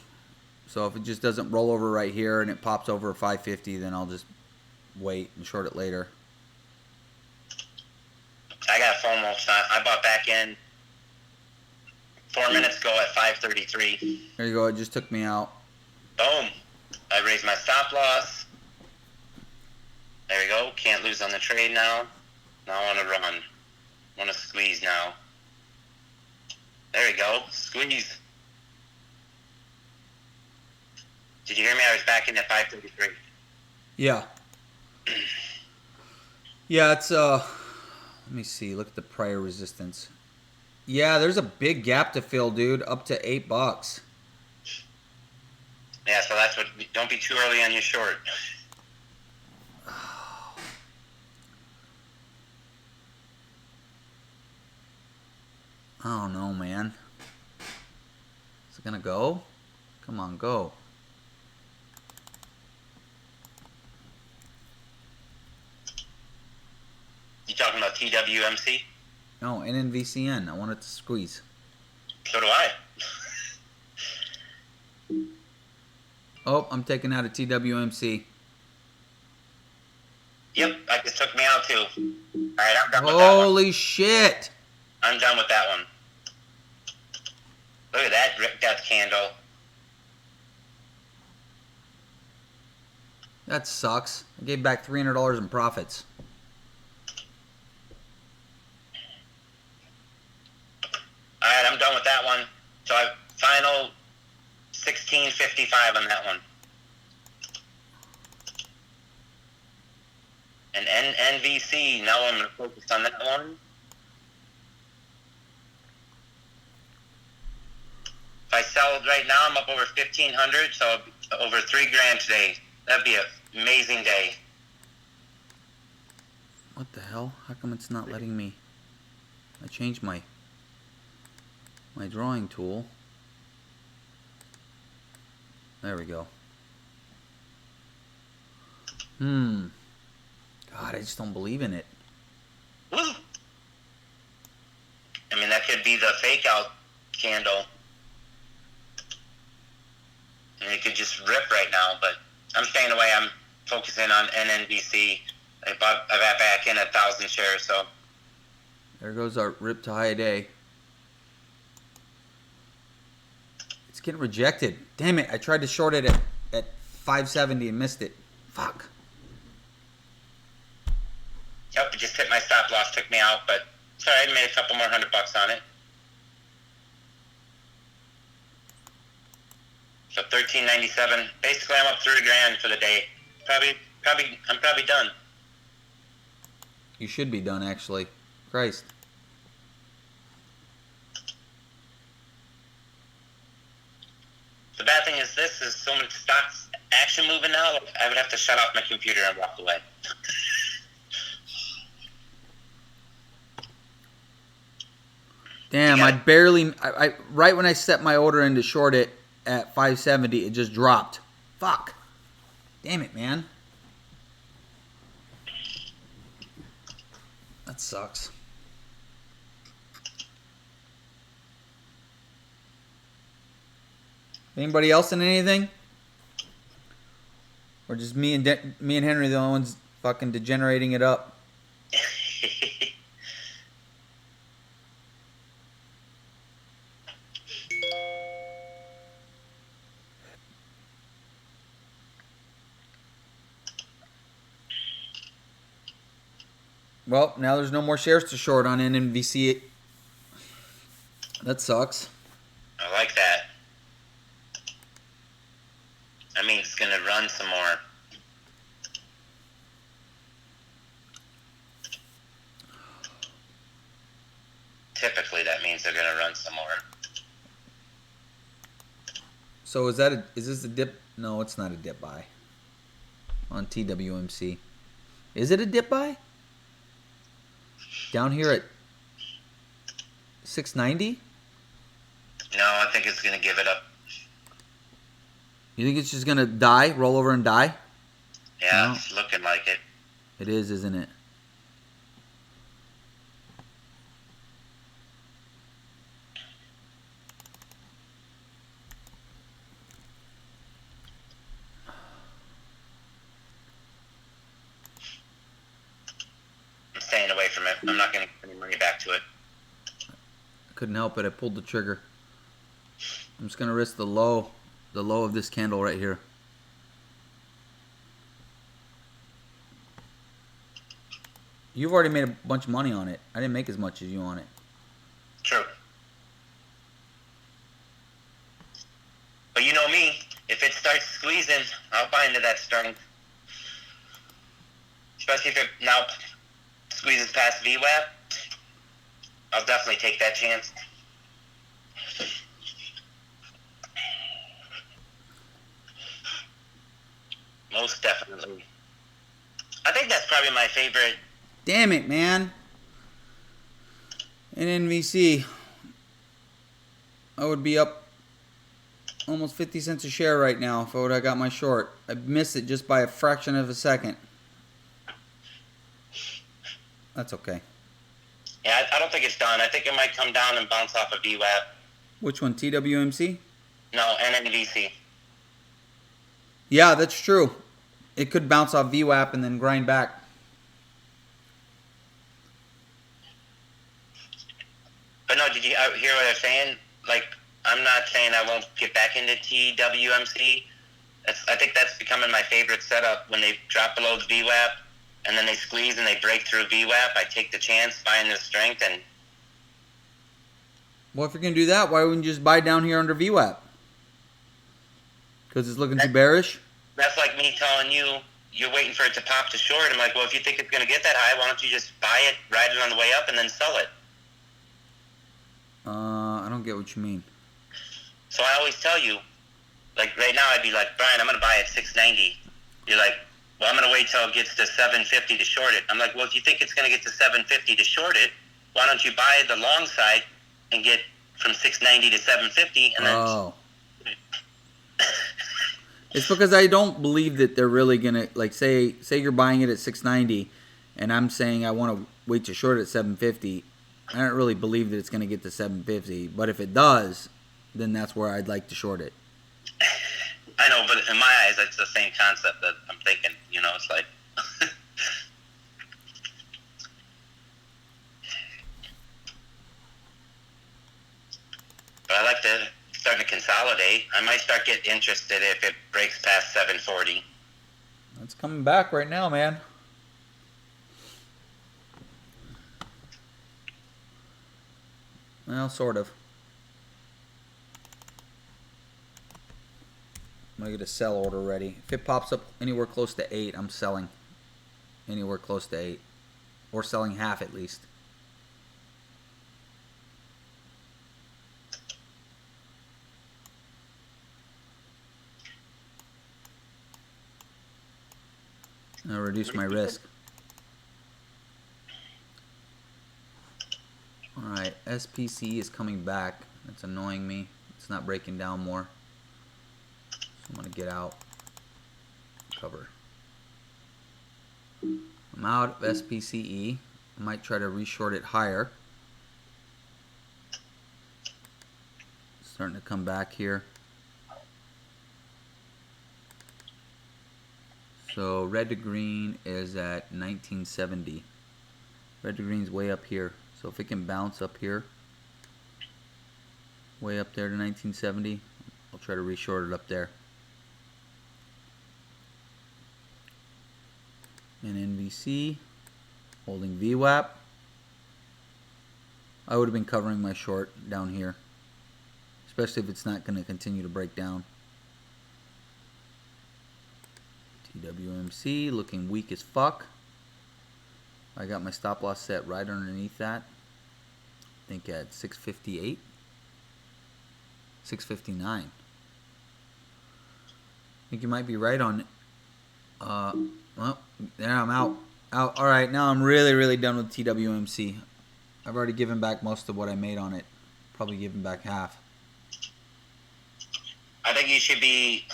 So if it just doesn't roll over right here and it pops over 550, then I'll just wait and short it later. I got FOMO, so I bought back in 4 minutes ago at 533. There you go. It just took me out. Boom. I raised my stop loss. There we go. Can't lose on the trade now. Now I want to run. I want to squeeze now. There we go. Squeeze. Did you hear me? I was back in at 533. Yeah. Yeah, it's let me see. Look at the prior resistance. Yeah, there's a big gap to fill, dude. Up to $8. Yeah, so that's what. Don't be too early on your short. I don't know, man. Is it gonna go? Come on, go. You talking about TWMC? No, NNVCN. I want it to squeeze. So do I. Oh, I'm taking out a TWMC. Yep, that just took me out too. All right, I'm done with that one. Holy shit! I'm done with that one. Look at that Rip Death candle. That sucks. I gave back $300 in profits. All right, I'm done with that one. So I final 16.55 on that one. And NVC, now I'm going to focus on that one. If I sell it right now, I'm up over 1,500, so over $3,000 today. That'd be an amazing day. What the hell? How come it's not letting me? I changed my drawing tool. There we go. God, I just don't believe in it. Woo! I mean, that could be the fake out candle. And it could just rip right now, but I'm staying away. I'm focusing on NNBC. I got back in 1,000 shares, so. There goes our rip to high a day. It's getting rejected. Damn it, I tried to short it at 570 and missed it. Fuck. Yep, it just hit my stop loss, took me out, but it's alright, I made a couple more $100 on it. So $13.97. Basically, I'm up $3,000 for the day. I'm probably done. You should be done, actually. Christ. The bad thing is this is so much stocks action moving now. Like, I would have to shut off my computer and walk away. Damn, I barely... I right when I set my order in to short it at 570, it just dropped. Fuck. Damn it, man. That sucks. Anybody else in anything? Or just me and Henry the only ones fucking degenerating it up? Well, now there's no more shares to short on NNVC. That sucks. I like that. I mean, it's going to run some more. Typically, that means they're going to run some more. So is this a dip? No, it's not a dip buy on TWMC. Is it a dip buy? Down here at 690? No, I think it's going to give it up. You think it's just going to die, roll over and die? Yeah, No. It's looking like it. It is, isn't it? I'm staying away from it. I'm not going to give any money back to it. I couldn't help it. I pulled the trigger. I'm just going to risk the low of this candle right here. You've already made a bunch of money on it. I didn't make as much as you on it. True. But you know me, if it starts squeezing, I'll buy into that strength. Especially if it now squeezes past VWAP, I'll definitely take that chance. Most definitely. I think that's probably my favorite. Damn it, man. NNVC. I would be up almost 50 cents a share right now if I would have got my short. I missed it just by a fraction of a second. That's okay. Yeah, I don't think it's done. I think it might come down and bounce off of VWAP. Which one, TWMC? No, NNVC. Yeah, that's true. It could bounce off VWAP and then grind back. But no, did you hear what I'm saying? Like, I'm not saying I won't get back into TWMC. I think that's becoming my favorite setup. When they drop below the VWAP and then they squeeze and they break through VWAP, I take the chance, buy in the strength, and Well, if you're going to do that, why wouldn't you just buy down here under VWAP? Because it's looking too bearish? that's like me telling you, you're waiting for it to pop to short. I'm like, well, if you think it's going to get that high, why don't you just buy it, ride it on the way up, and then sell it? I don't get what you mean. So I always tell you, like right now, I'd be like, Brian, I'm going to buy at 690. You're like, well, I'm going to wait till it gets to 750 to short it. I'm like, well, if you think it's going to get to 750 to short it, why don't you buy the long side and get from 690 to 750 and then... Oh. It's because I don't believe that they're really going to, like, say you're buying it at 690 and I'm saying I want to wait to short it at 750. I don't really believe that it's going to get to 750. But if it does, then that's where I'd like to short it. I know, but in my eyes, it's the same concept that I'm thinking. You know, it's like... But I like to start to consolidate. I might start getting interested if it breaks past 740. It's coming back right now, man. Well, sort of. I'm going to get a sell order ready. If it pops up anywhere close to 8, I'm selling. Anywhere close to 8. Or selling half at least. I'll reduce my risk. Alright, SPCE is coming back. That's annoying me. It's not breaking down more. So I'm going to get out. Cover. I'm out of SPCE. I might try to reshort it higher. Starting to come back here. So red to green is at 1970. Red to green's way up here. So if it can bounce up here, way up there to 1970, I'll try to reshort it up there. And NVC, holding VWAP. I would have been covering my short down here, especially if it's not going to continue to break down. TWMC looking weak as fuck. I got my stop loss set right underneath that. I think at 658, 659. I think you might be right on. Well, there, I'm out. All right, now I'm really done with TWMC. I've already given back most of what I made on it. Probably given back half. I think you should be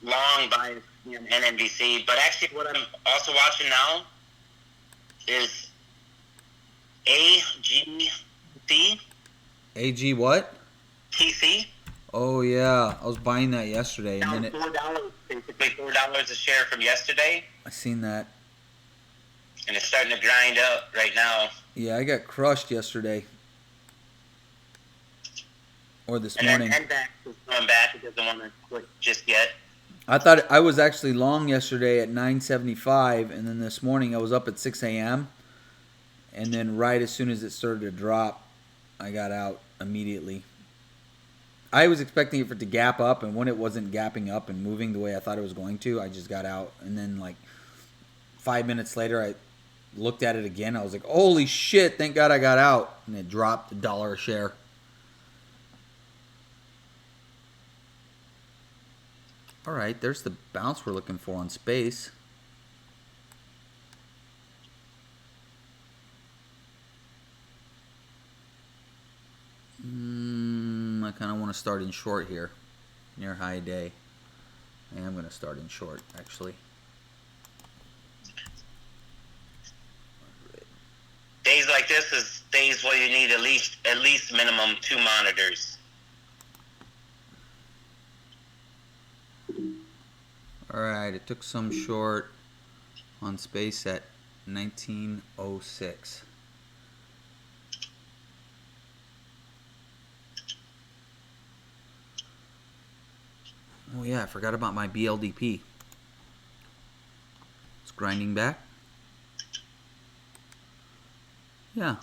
long by NNBC, but actually what I'm also watching now is AGC. AG what? TC. Oh yeah, I was buying that yesterday, and Down then it. $4, basically $4 a share from yesterday, I seen that. and it's starting to grind up right now. Yeah, I got crushed yesterday. Or this And morning. then NVAX is going back. It doesn't want to quit just yet. I thought I was actually long yesterday at 975, and then this morning I was up at 6 a.m. And then right as soon as it started to drop, I got out immediately. I was expecting it for it to gap up, and when it wasn't gapping up and moving the way I thought it was going to, I just got out. And then like 5 minutes later, I looked at it again. I was like, holy shit, thank God I got out. And it dropped $1 a share. All right, there's the bounce we're looking for on space. I kind of want to start in short here, near high day. I am going to start in short, actually. Days like this is days where you need at least minimum 2 monitors. All right, it took some short on space at 1906. Oh yeah, I forgot about my BLDP. It's grinding back. Yeah.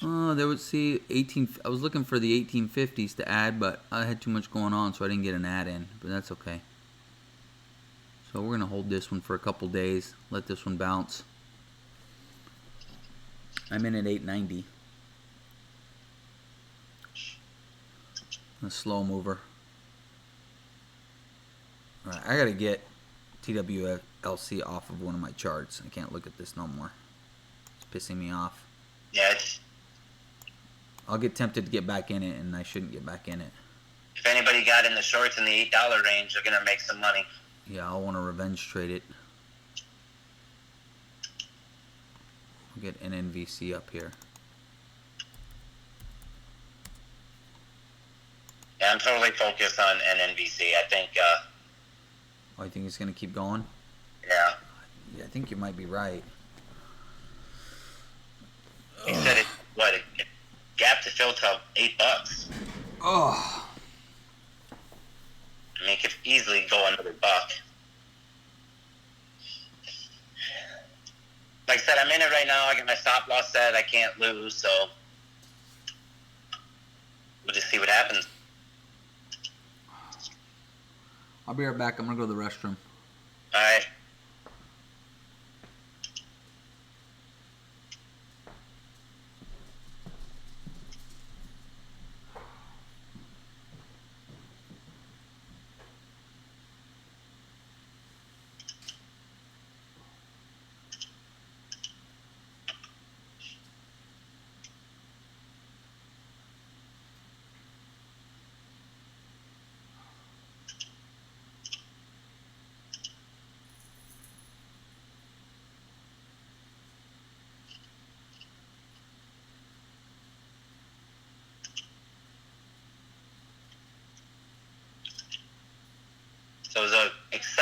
There would see 18. I was looking for the 1850s to add, but I had too much going on, so I didn't get an add in. But that's okay. So we're gonna hold this one for a couple days. Let this one bounce. I'm in at 890. A slow mover. All right, I gotta get TWLC off of one of my charts. I can't look at this no more. It's pissing me off. Yeah, I'll get tempted to get back in it, and I shouldn't get back in it. if anybody got in the shorts in the $8 range, they're going to make some money. Yeah, I'll want to revenge trade it. I'll get NNVC up here. Yeah, I'm totally focused on NNBC. I think, Oh, you think it's going to keep going? yeah. Yeah, I think you might be right. He said it, what, it gap to fill to $8. Oh. I mean, it could easily go another buck. Like I said, I'm in it right now. I got my stop loss set. I can't lose, so we'll just see what happens. I'll be right back. I'm going to go to the restroom. All right.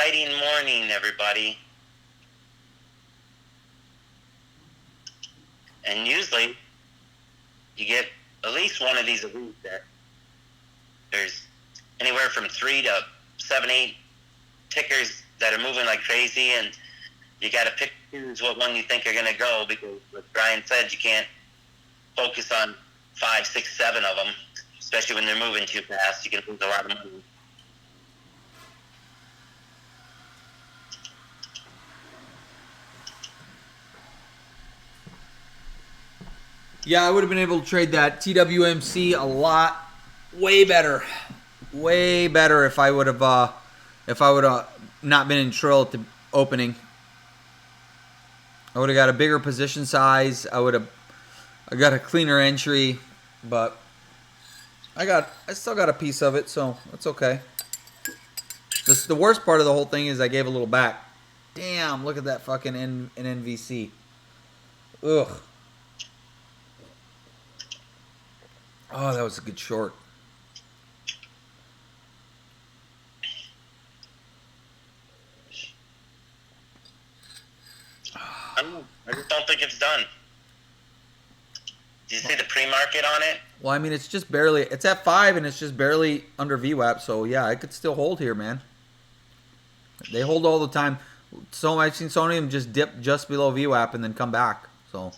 exciting morning, everybody. And usually, you get at least one of these a week. There's anywhere from 3 to 7, 8 tickers that are moving like crazy, and you got to pick choose what one you think are going to go, because, like Brian said, you can't focus on 5, 6, 7 of them, especially when they're moving too fast. You can lose a lot of money. Yeah, I would have been able to trade that TWMC a lot way better if I would have not been in Trill at the opening. I would have got a bigger position size. I got a cleaner entry, but I still got a piece of it, so it's okay. The worst part of the whole thing is I gave a little back. Damn, look at that fucking NVC. Ugh. Oh, that was a good short. I just don't think it's done. Do you see the pre-market on it? Well, I mean, it's just barely. It's at 5, and it's just barely under VWAP. So yeah, I could still hold here, man. They hold all the time. So I've seen so many of them just dip just below VWAP and then come back. So.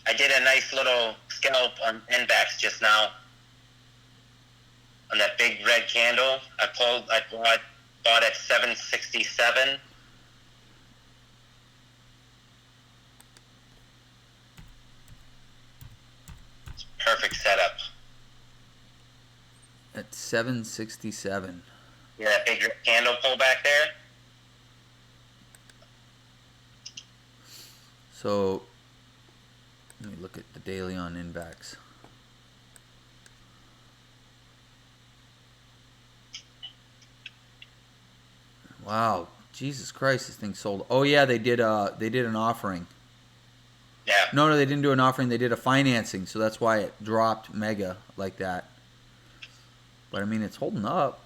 I did a nice little scalp on NBAX just now. On that big red candle, I bought at 767. Perfect setup. At 767. Yeah, that big red candle pull back there. So let me look at the daily on Invax. Wow, Jesus Christ, this thing sold. Oh yeah, they did an offering. Yeah. No, they didn't do an offering. They did a financing, so that's why it dropped mega like that. But I mean, it's holding up.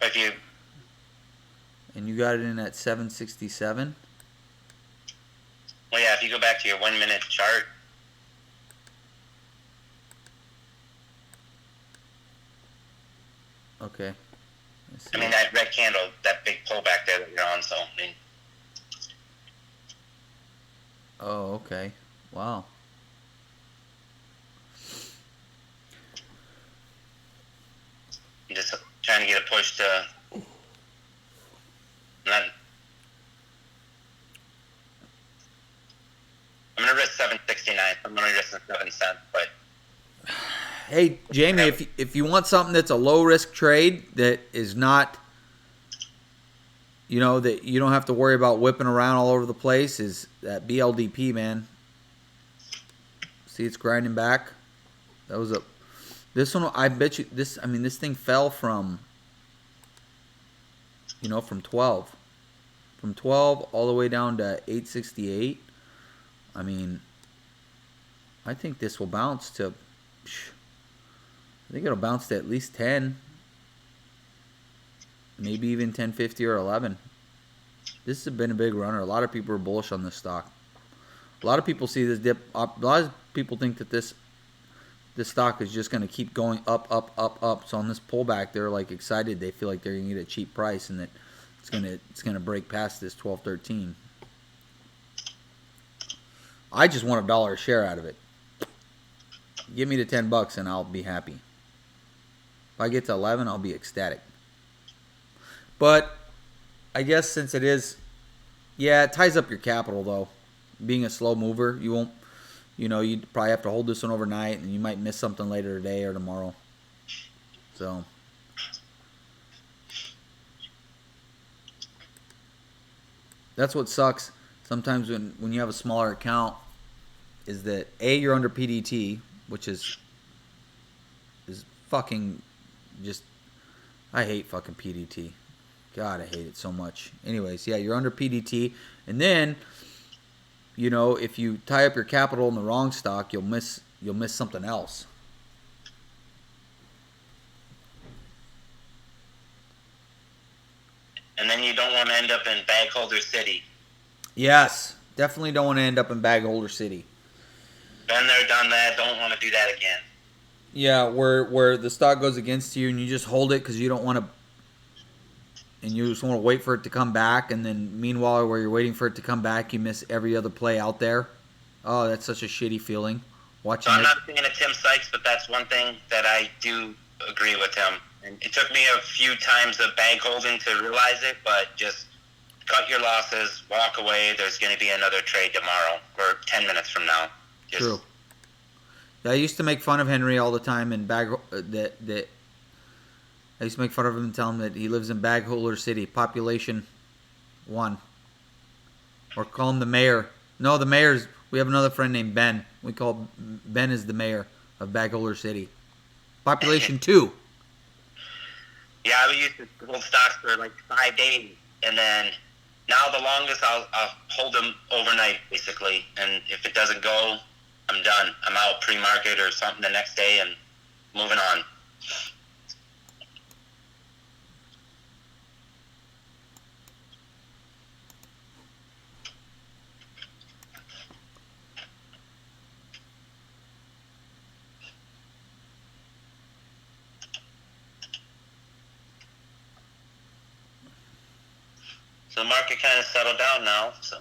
If you And you got it in at 767. Well, yeah, if you go back to your 1 minute chart. Okay. I mean, that red candle, that big pullback there that you're on, so, I mean. Oh, okay. Wow. I'm just trying to get a push to not. I'm gonna risk 769. I'm gonna risk 7 cents, but. Hey, Jamie, if you want something that's a low risk trade that is not, you know, that you don't have to worry about whipping around all over the place, is that BLDP, man. See, it's grinding back. That was a. This one, I bet you this. I mean, this thing fell from. You know, from 12 all the way down to 868. I mean, I think this will bounce to. I think it'll bounce to at least 10. Maybe even 10.50 or 11. This has been a big runner. A lot of people are bullish on this stock. A lot of people see this dip. A lot of people think that this stock is just going to keep going up, up, up, up. So on this pullback, they're like excited. They feel like they're going to get a cheap price and that it's going to break past this 12.13. I just want $1 a share out of it. Give me the $10 and I'll be happy. If I get to 11, I'll be ecstatic. But I guess since it is, yeah, it ties up your capital though. Being a slow mover, you won't, you know, you'd probably have to hold this one overnight and you might miss something later today or tomorrow. So. That's what sucks sometimes when you have a smaller account is that A, you're under PDT, which is fucking just, I hate fucking PDT. God, I hate it so much. Anyways, yeah, you're under PDT, and then, you know, if you tie up your capital in the wrong stock, you'll miss something else. And then you don't want to end up in bag holder city. Yes, definitely don't want to end up in bag holder city. Been there, done that. Don't want to do that again. Yeah, where the stock goes against you and you just hold it because you don't want to, and you just want to wait for it to come back, and then meanwhile, where you're waiting for it to come back, you miss every other play out there. Oh, that's such a shitty feeling. So Watching I'm it. not a fan of Tim Sykes, but that's one thing that I do agree with him. And it took me a few times of bag holding to realize it, but just cut your losses, walk away. There's going to be another trade tomorrow or 10 minutes from now. Just, True. I used to make fun of Henry all the time in bag that I used to make fun of him and tell him that he lives in Bag Holder City, population 1. Or call him the mayor. No, the mayor's, we have another friend named Ben. We call Ben is the mayor of Bag Holder City. Population 2. Yeah, I used to hold stocks for like 5 days, and then now the longest I'll hold them overnight, basically. And if it doesn't go, I'm done. I'm out pre-market or something the next day and moving on. So the market kind of settled down now. So.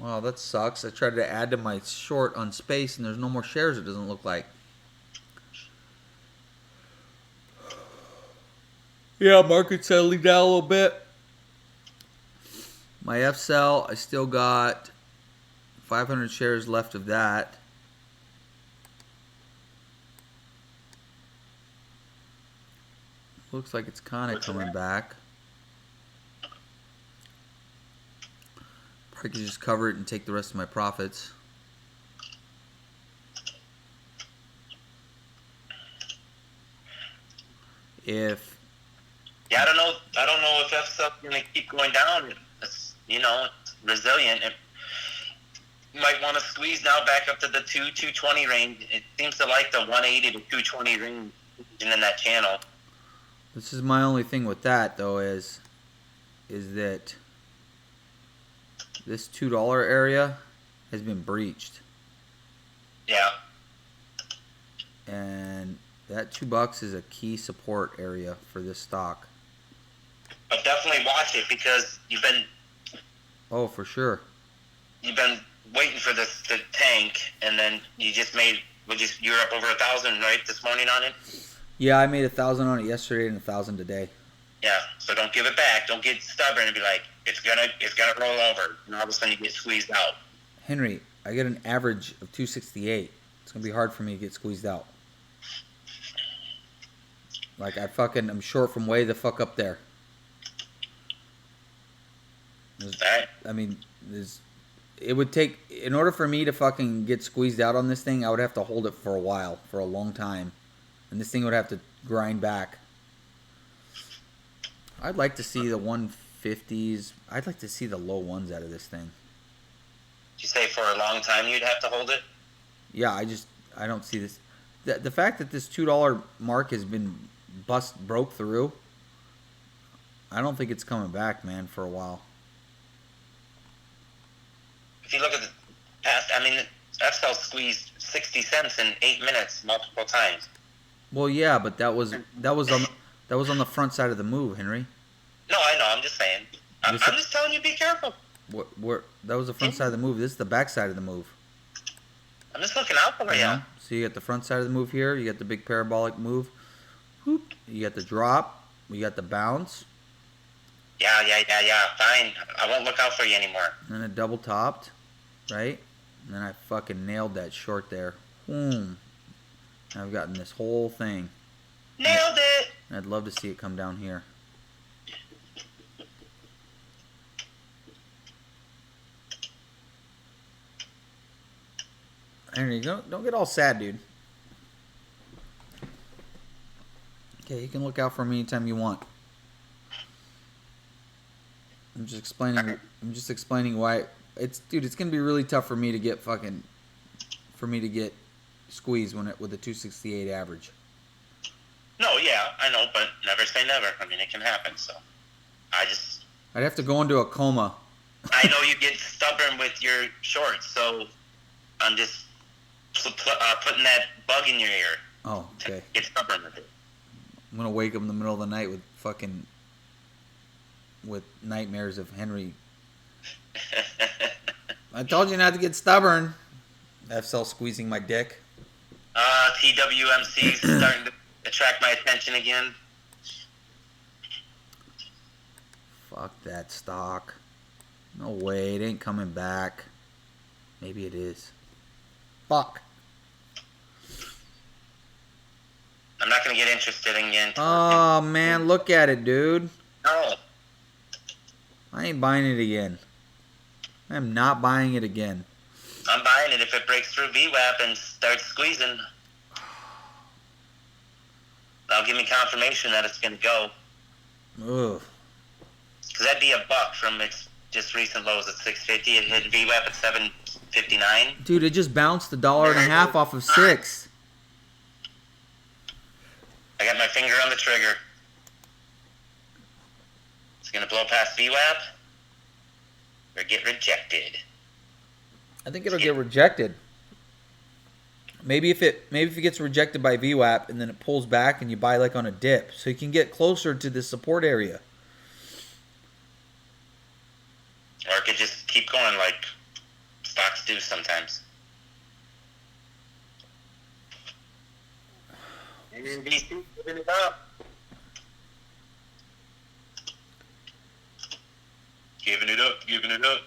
Wow, that sucks. I tried to add to my short on space, and there's no more shares, it doesn't look like. Yeah, market's settling down a little bit. My FCEL, I still got 500 shares left of that. Looks like it's kind of coming back. Probably could just cover it and take the rest of my profits. If Yeah, I don't know if FCEL is going to keep going down. It's, it's resilient. It might want to squeeze now back up to the 220 range. It seems to like the 180 to 220 range in that channel. this is my only thing with that though is that this $2 area has been breached. Yeah. And that $2 is a key support area for this stock. But definitely watch it because you've been waiting for this to tank, and then you're up over 1,000 right this morning on it. Yeah, I made 1,000 on it yesterday and 1,000 today. Yeah, so don't give it back. Don't get stubborn and be like, it's gonna roll over, and all of a sudden you get squeezed out. Henry, I get an average of 268. It's gonna be hard for me to get squeezed out. Like I'm short from way the fuck up there. I mean, it would take, in order for me to fucking get squeezed out on this thing, I would have to hold it for a while, for a long time. And this thing would have to grind back. I'd like to see the 150s. I'd like to see the low ones out of this thing. Did you say for a long time you'd have to hold it? Yeah, I don't see this. The fact that this $2 mark has been broke through, I don't think it's coming back, man, for a while. If you look at the past, I mean, FCEL squeezed 60 cents in 8 minutes multiple times. Well, yeah, but that was on the front side of the move, Henry. No, I know. I'm just saying. I'm just telling you, be careful. That was the front side of the move. This is the back side of the move. I'm just looking out for you. So you got the front side of the move here. You got the big parabolic move. Whoop. You got the drop. You got the bounce. Yeah. Fine. I won't look out for you anymore. And then it double topped, right? And then I fucking nailed that short there. Boom. I've gotten this whole thing. Nailed it. And I'd love to see it come down here. Henry, don't get all sad, dude. Okay, you can look out for me anytime you want. I'm just explaining. I'm just explaining why it's, dude. It's gonna be really tough for me to get squeezed with a 268 average. No, yeah, I know, but never say never. I mean, it can happen. So I'd have to go into a coma. I know you get stubborn with your shorts, so I'm just putting that bug in your ear. Oh, okay. Get stubborn with it. I'm gonna wake up in the middle of the night with nightmares of Henry. I told you not to get stubborn. FCEL squeezing my dick. TWMC starting to attract my attention again. Fuck that stock. No way, it ain't coming back. Maybe it is. Fuck. I'm not gonna get interested again. Oh man, look at it, dude. No. I ain't buying it again. I am not buying it again. I'm buying it if it breaks through VWAP and starts squeezing. That'll give me confirmation that it's gonna go. Ugh. Because that'd be a buck from its just recent lows at 650. It hit VWAP at 759. Dude, it just bounced $1.50 off of 6. I got my finger on the trigger. It's gonna blow past VWAP or get rejected. I think it'll get rejected. Maybe if it gets rejected by VWAP and then it pulls back and you buy like on a dip, so you can get closer to the support area. Or it could just keep going like stocks do sometimes. NBC giving it up. Giving it up, giving it up.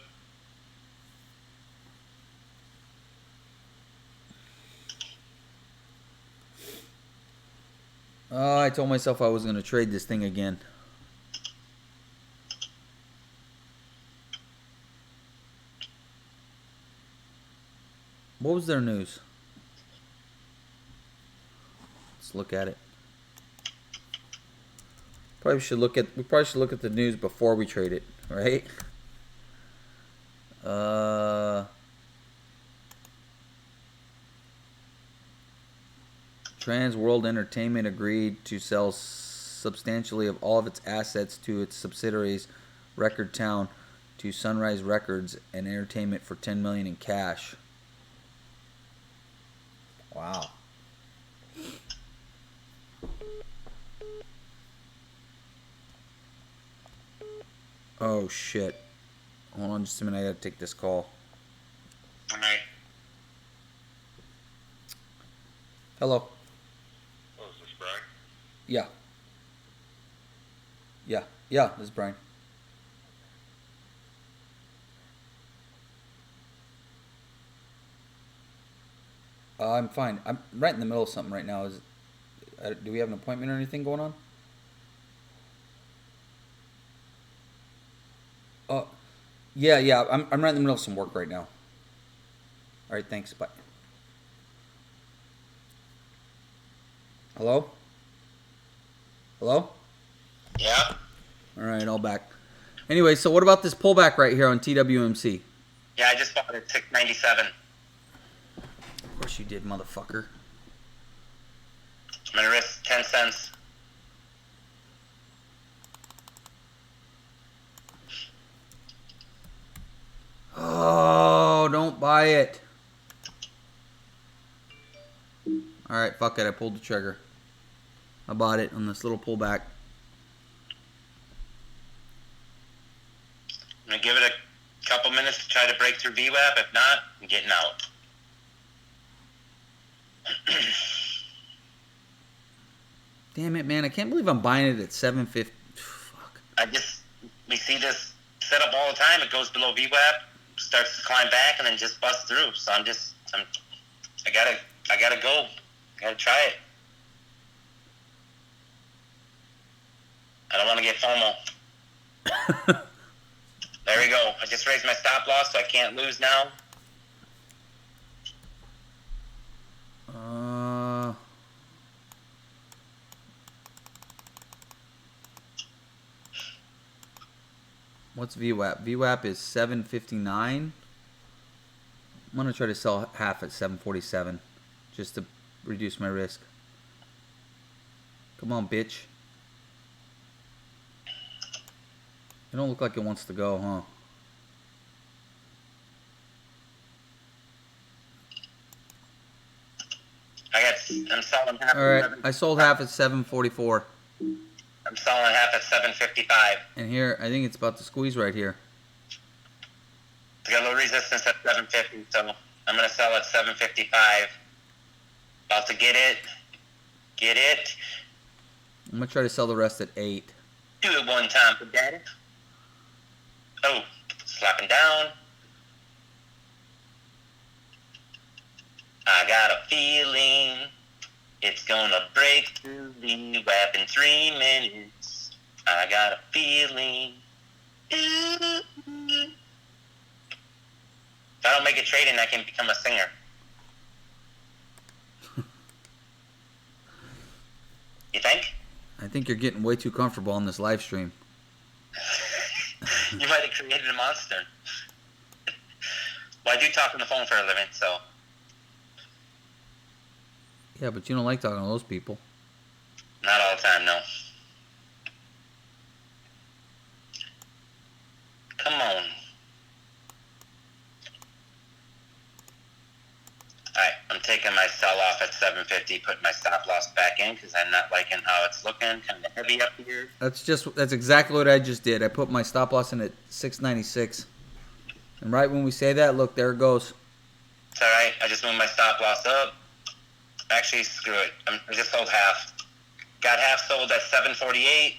Oh, I told myself I was going to trade this thing again. What was their news? Let's look at it. We probably should look at the news before we trade it, right? Trans World Entertainment agreed to sell substantially of all of its assets to its subsidiaries, Record Town, to Sunrise Records and Entertainment for $10 million in cash. Wow. Oh shit. Hold on just a minute, I gotta take this call. Alright. Hello. Oh, is this Brian? Yeah. Yeah, this is Brian. I'm fine. I'm right in the middle of something right now. Do we have an appointment or anything going on? Yeah. I'm right in the middle of some work right now. All right, thanks. Bye. Hello? Hello? Yeah? All right, all back. Anyway, so what about this pullback right here on TWMC? Yeah, I just bought it at 697. Of course you did, motherfucker. I'm gonna risk 10 cents. Oh, don't buy it. All right, fuck it. I pulled the trigger. I bought it on this little pullback. I'm gonna give it a couple minutes to try to break through VWAP. If not, I'm getting out. Damn it, man. I can't believe I'm buying it at 750. Fuck. We see this set up all the time. It goes below VWAP, starts to climb back, and then just busts through. So I gotta go. Gotta try it. I don't want to get FOMO. There we go. I just raised my stop loss, so I can't lose now. What's VWAP? VWAP is 759. I'm going to try to sell half at 747 just to reduce my risk. Come on, bitch. It don't look like it wants to go, huh? I'm selling half. All right, I sold half at 744. I'm selling half at 755. And here, I think it's about to squeeze right here. I got low resistance at 750, so I'm gonna sell at 755. About to get it. Get it. I'm gonna try to sell the rest at 8. Do it one time for daddy. Oh, slapping down. I got a feeling it's gonna break through the web in 3 minutes. I got a feeling. If I don't make a trade in, I can become a singer. You think? I think you're getting way too comfortable on this live stream. You might have created a monster. Well, I do talk on the phone for a living, so. Yeah, but you don't like talking to those people. Not all the time, no. Come on. Alright, I'm taking my sell off at 750, putting my stop loss back in because I'm not liking how it's looking. Kind of heavy up here. That's exactly what I just did. I put my stop loss in at 696. And right when we say that, look, there it goes. It's alright. I just moved my stop loss up. Actually, screw it. I just sold half. Got half sold at 748.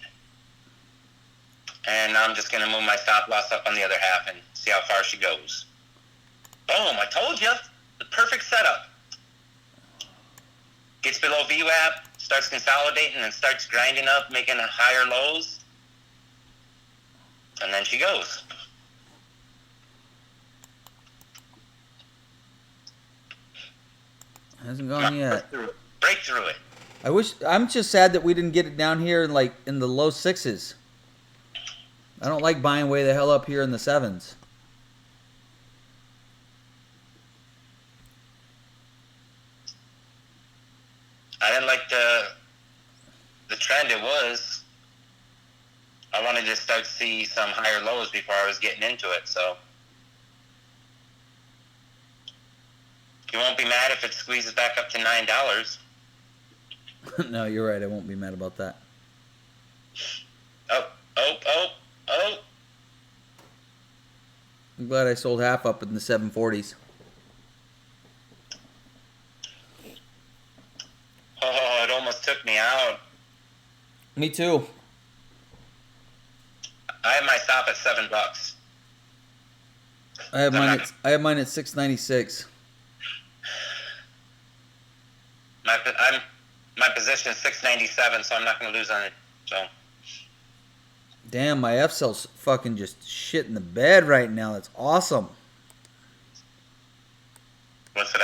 And now I'm just going to move my stop loss up on the other half and see how far she goes. Boom, I told you. The perfect setup. Gets below VWAP, starts consolidating, and starts grinding up, making higher lows. And then she goes. Hasn't gone yet. Break through it. I'm just sad that we didn't get it down here in the low 6s. I don't like buying way the hell up here in the 7s. I didn't like the trend it was. I wanted to start to see some higher lows before I was getting into it, so. You won't be mad if it squeezes back up to $9. No, you're right. I won't be mad about that. Oh. I'm glad I sold half up in the 740s. Oh, it almost took me out. Me too. I have my stop at $7. I have mine at 696. My position is 697, so I'm not going to lose on it. So. Damn, my FCEL's fucking just shit in the bed right now. That's awesome. What's it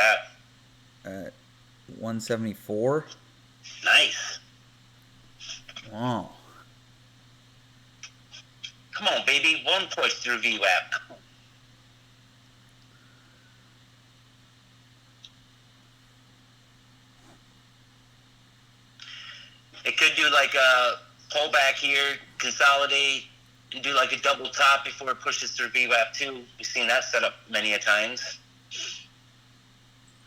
at? 174. Nice. Wow. Come on, baby. One push through VWAP. It could do like a pullback here, consolidate, and do like a double top before it pushes through VWAP too. We've seen that set up many a times.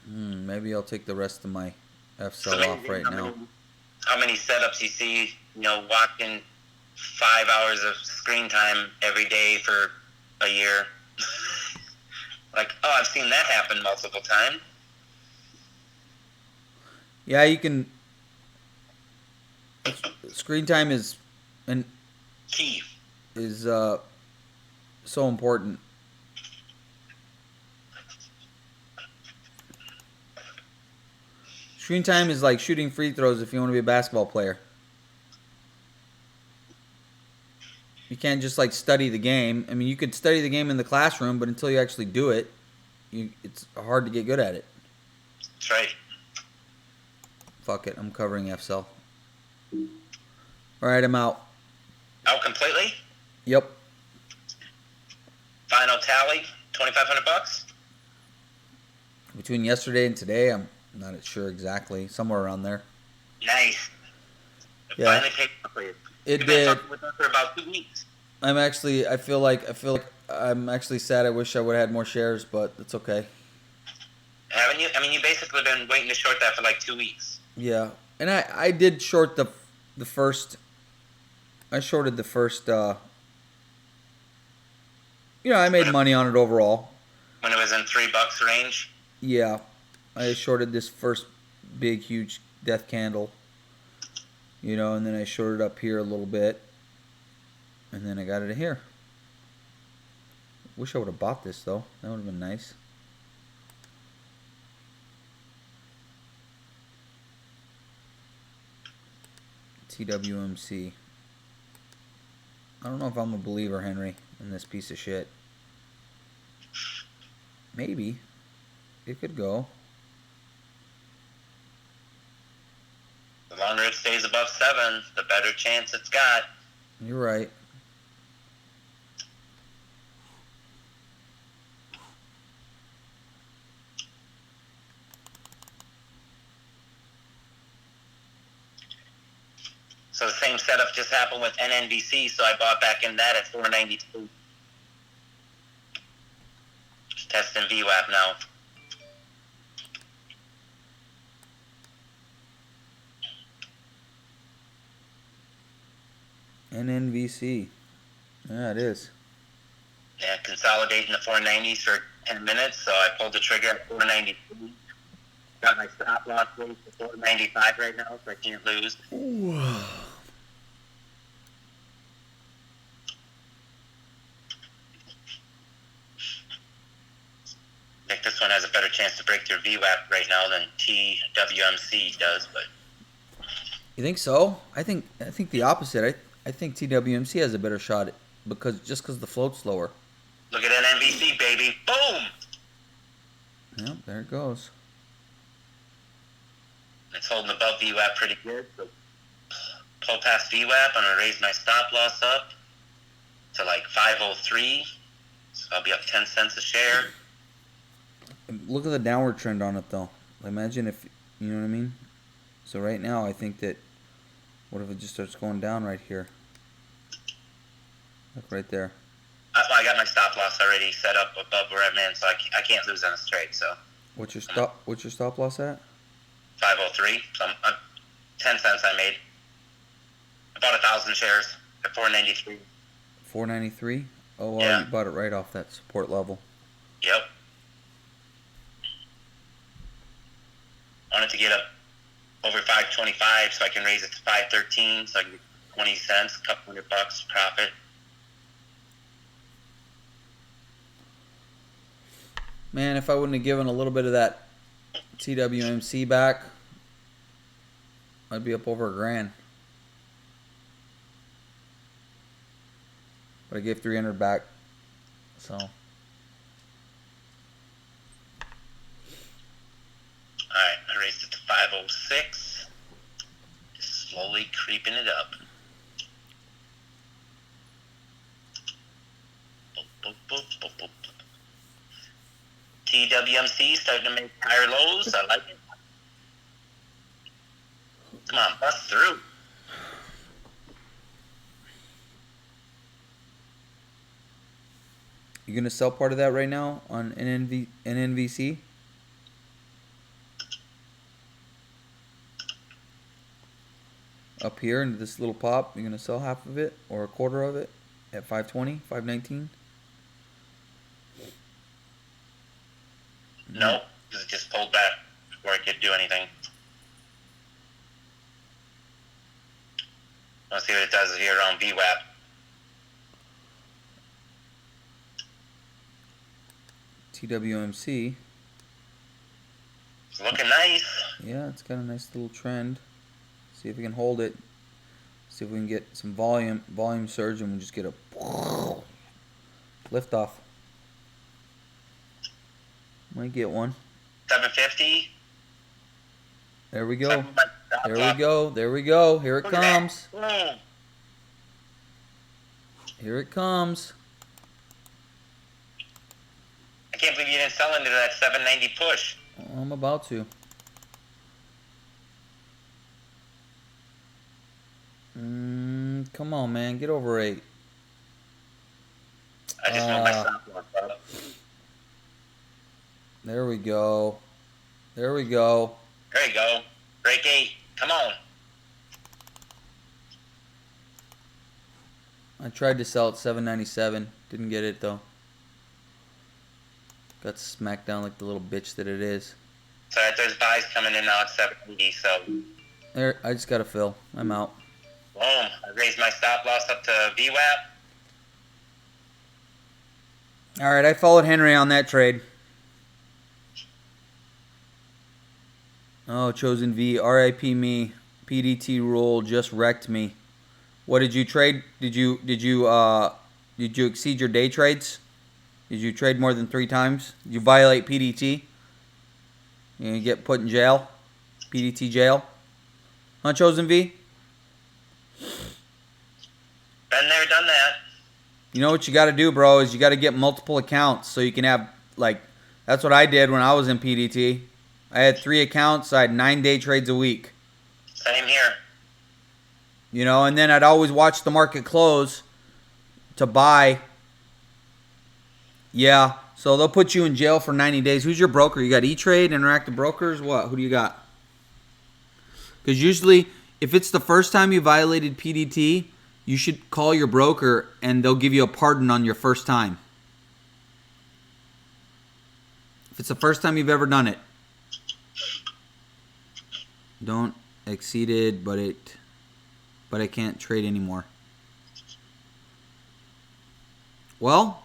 Maybe I'll take the rest of my FCEL off right now. How many setups you see, watching 5 hours of screen time every day for a year. Like, oh, I've seen that happen multiple times. Yeah, you can. Screen time is Key. So important. Screen time is like shooting free throws if you want to be a basketball player. You can't just like study the game. I mean, you could study the game in the classroom, but until you actually do it, it's hard to get good at it. That's right. Fuck it, I'm covering FCEL. All right, I'm out. Out completely? Yep. Final tally, 2,500 bucks. Between yesterday and today, I'm not sure exactly. Somewhere around there. Nice. It Yeah. finally paid off for you. It You've been did. talking with us for about 2 weeks. I feel like I'm actually sad. I wish I would have had more shares, but it's okay. Haven't you? I mean, you basically been waiting to short that for like 2 weeks. Yeah, and I did short the first. I shorted the first. I made money on it overall. When it was in $3 range. Yeah, I shorted this first big, huge death candle. And then I shorted up here a little bit, and then I got it here. Wish I would have bought this though. That would have been nice. TWMC. I don't know if I'm a believer, Henry, in this piece of shit. Maybe. It could go. The longer it stays above 7, the better chance it's got. You're right. So the same setup just happened with NNVC, so I bought back in that at 492. Just testing VWAP now. NNVC. Yeah, it is. Yeah, consolidating the 490s for 10 minutes, so I pulled the trigger at 492. Got my stop loss rate to 495 right now, so I can't lose. Ooh. I think this one has a better chance to break through VWAP right now than TWMC does, but You think so? I think the opposite. I think TWMC has a better shot because the float's lower. look at NNVC, baby. Boom! Yep, there it goes. It's holding above VWAP pretty good. So pull past VWAP, I'm going to raise my stop loss up to like 503. So I'll be up 10 cents a share. Look at the downward trend on it, though. Imagine if, you know what I mean? So right now, I think that, what if it just starts going down right here? Look right there. I got my stop loss already set up above where I'm in, so I can't lose on this trade. So What's your stop loss at? 503. So I'm 10 cents I made. I bought 1,000 shares at 493. 493? Oh, well, Yeah. You bought it right off that support level. Yep. I wanted to get up over 525 so I can raise it to 513 so I can get 20 cents, a couple $100 profit. Man, if I wouldn't have given a little bit of that TWMC back, I'd be up over $1,000. But I gave 300 back, so. Alright, I raised it to 506. Just slowly creeping it up. Boop, boop, boop, boop, boop. TWMC starting to make higher lows. I like it. Come on, bust through. You gonna sell part of that right now on NNVC? Up here into this little pop, you're gonna sell half of it or a quarter of it at 520, 519? No, because it just pulled back before I could do anything. Let's see what it does here on VWAP. TWMC. It's looking nice. Yeah, it's got a nice little trend. See if we can hold it. See if we can get some volume surge, and we'll just get a lift off. Might get one. 750. There we go. There we go. There we go. Here it comes. Here it comes. I can't believe you didn't sell into that 790 push. I'm about to. Come on, man. Get over 8. I just moved my stop loss up. There we go. There we go. There you go. Break 8. Come on. I tried to sell at 797. Didn't get it, though. Got smacked down like the little bitch that it is. So there's buys coming in now at 780, so... There, I just got to fill. I'm out. Boom. I raised my stop loss up to VWAP. All right, I followed Henry on that trade. Oh, Chosen V, RIP me. PDT rule just wrecked me. What did you trade? Did you exceed your day trades? Did you trade more than 3 times? Did you violate PDT? You get put in jail? PDT jail? Huh, Chosen V? Been there, done that. You know what you got to do, bro, is you got to get multiple accounts so you can have, like, that's what I did when I was in PDT. I had 3 accounts. I had 9-day trades a week. Same here. You know, and then I'd always watch the market close to buy. Yeah, so they'll put you in jail for 90 days. Who's your broker? You got E-Trade, Interactive Brokers? What? Who do you got? Because usually, if it's the first time you violated PDT, you should call your broker and they'll give you a pardon on your first time. If it's the first time you've ever done it. Don't exceeded, but I can't trade anymore. Well,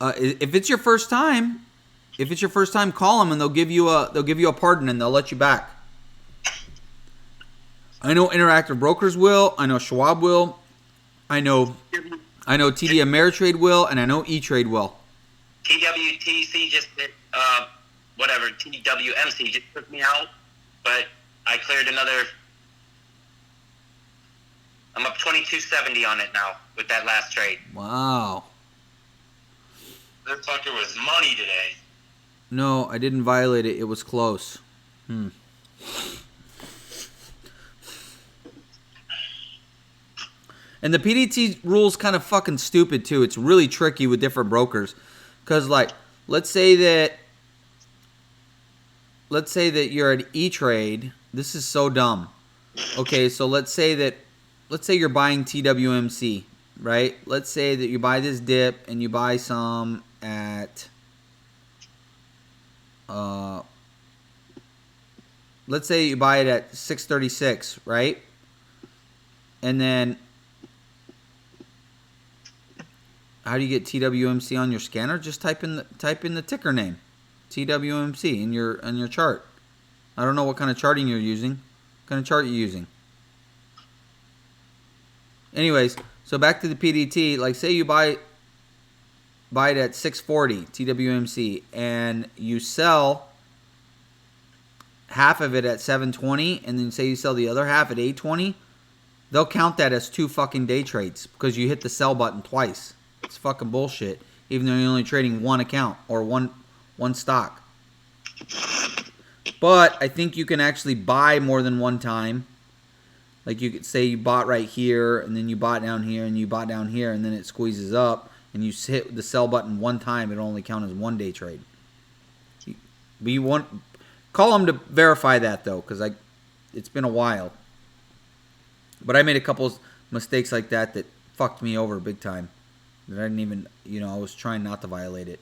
if it's your first time, call them and they'll give you a pardon and they'll let you back. I know Interactive Brokers will. I know Schwab will. I know TD Ameritrade will, and I know E-Trade will. TWTC just did, TWMC just took me out, but I cleared another. I'm up 2270 on it now with that last trade. Wow. This fucker was money today. No, I didn't violate it. It was close. And the PDT rule's kind of fucking stupid, too. It's really tricky with different brokers. Because, like, let's say that you're at E-Trade. This is so dumb. Okay, so let's say you're buying TWMC, right? Let's say that you buy this dip and you buy some at, let's say you buy it at 636, right? And then, how do you get TWMC on your scanner? Just type in the ticker name, TWMC, in your chart. I don't know what kind of charting you're using. What kind of chart you're using? Anyways, so back to the PDT. Like, say you buy it at 640 TWMC, and you sell half of it at 720, and then say you sell the other half at 820. They'll count that as 2 fucking day trades because you hit the sell button twice. It's fucking bullshit. Even though you're only trading 1 account or one stock. But I think you can actually buy more than 1 time. Like, you could say you bought right here, and then you bought down here, and you bought down here, and then it squeezes up, and you hit the sell button 1 time, it'll only count as 1 day trade. But you want call them to verify that, though, because it's been a while. But I made a couple mistakes like that fucked me over big time. That I didn't even, I was trying not to violate it.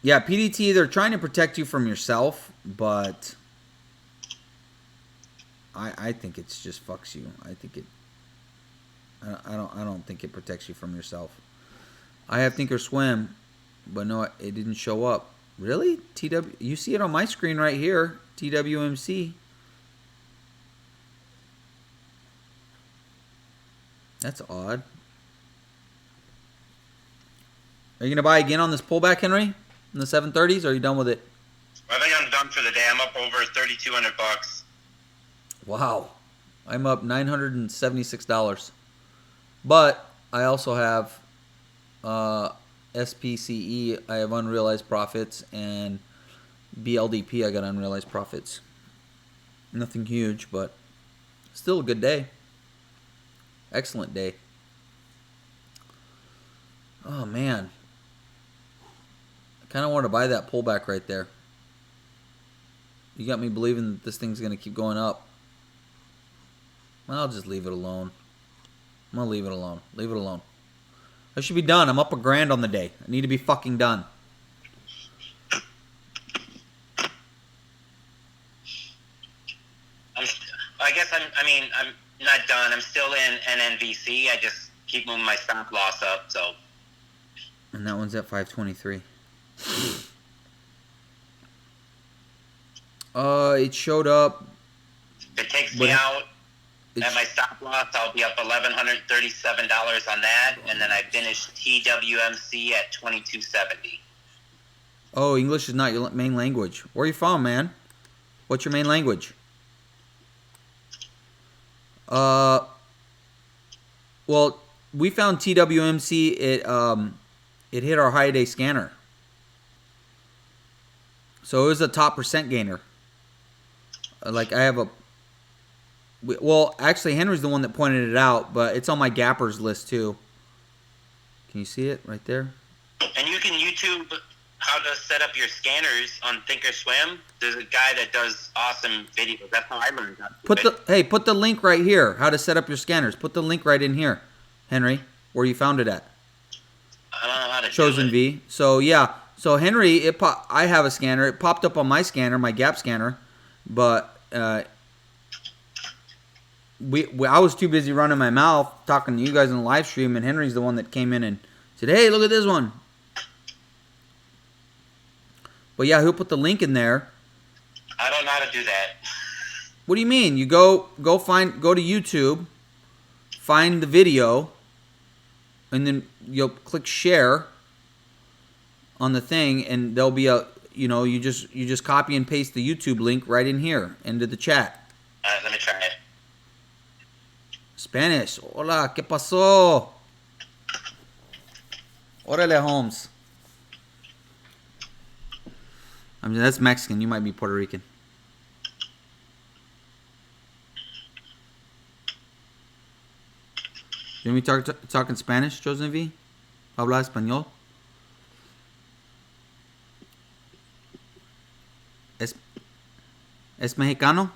Yeah, PDT, they're trying to protect you from yourself, but I think it just fucks you. I don't think it protects you from yourself. I have Thinkorswim, but no, it didn't show up. Really? You see it on my screen right here. TWMC. That's odd. Are you going to buy again on this pullback, Henry? In the 730s? Or are you done with it? I think I'm done for the day. I'm up over $3,200. Wow. I'm up $976. But I also have SPCE, I have unrealized profits, and BLDP, I got unrealized profits. Nothing huge, but still a good day. Excellent day. Oh, man. I kind of want to buy that pullback right there. You got me believing that this thing's going to keep going up. I'll just leave it alone. I'm going to leave it alone. Leave it alone. I should be done. I'm up $1,000 on the day. I need to be fucking done. I'm not done. I'm still in NNVC. I just keep moving my stop loss up. So. And that one's at 523. It showed up. If it takes me out at my stop loss, I'll be up $1,137 on that, and then I finished TWMC at 2270. Oh, English is not your main language. Where are you from, man? What's your main language? Well, we found TWMC. It hit our high day scanner, so it was a top percent gainer. Like I have a. Well, actually, Henry's the one that pointed it out, but it's on my gappers list too. Can you see it right there? And you can YouTube how to set up your scanners on Thinkorswim. There's a guy that does awesome videos. That's how I learned how to do it. Put the link right here. How to set up your scanners. Put the link right in here, Henry, where you found it at. I don't know how to Chosen do it. V. So yeah. So Henry, I have a scanner. It popped up on my scanner, my Gap scanner, but I was too busy running my mouth talking to you guys in the live stream, and Henry's the one that came in and said, "Hey, look at this one." But yeah, he'll put the link in there. I don't know how to do that. What do you mean? You go to YouTube, find the video, and then you'll click share on the thing, and there'll be you just copy and paste the YouTube link right in here into the chat. Let me try it. Spanish. Hola, ¿qué pasó? Órale, Holmes. I mean, that's Mexican. You might be Puerto Rican. You want me to talk in Spanish, Chosen V? Habla español? ¿Es mexicano?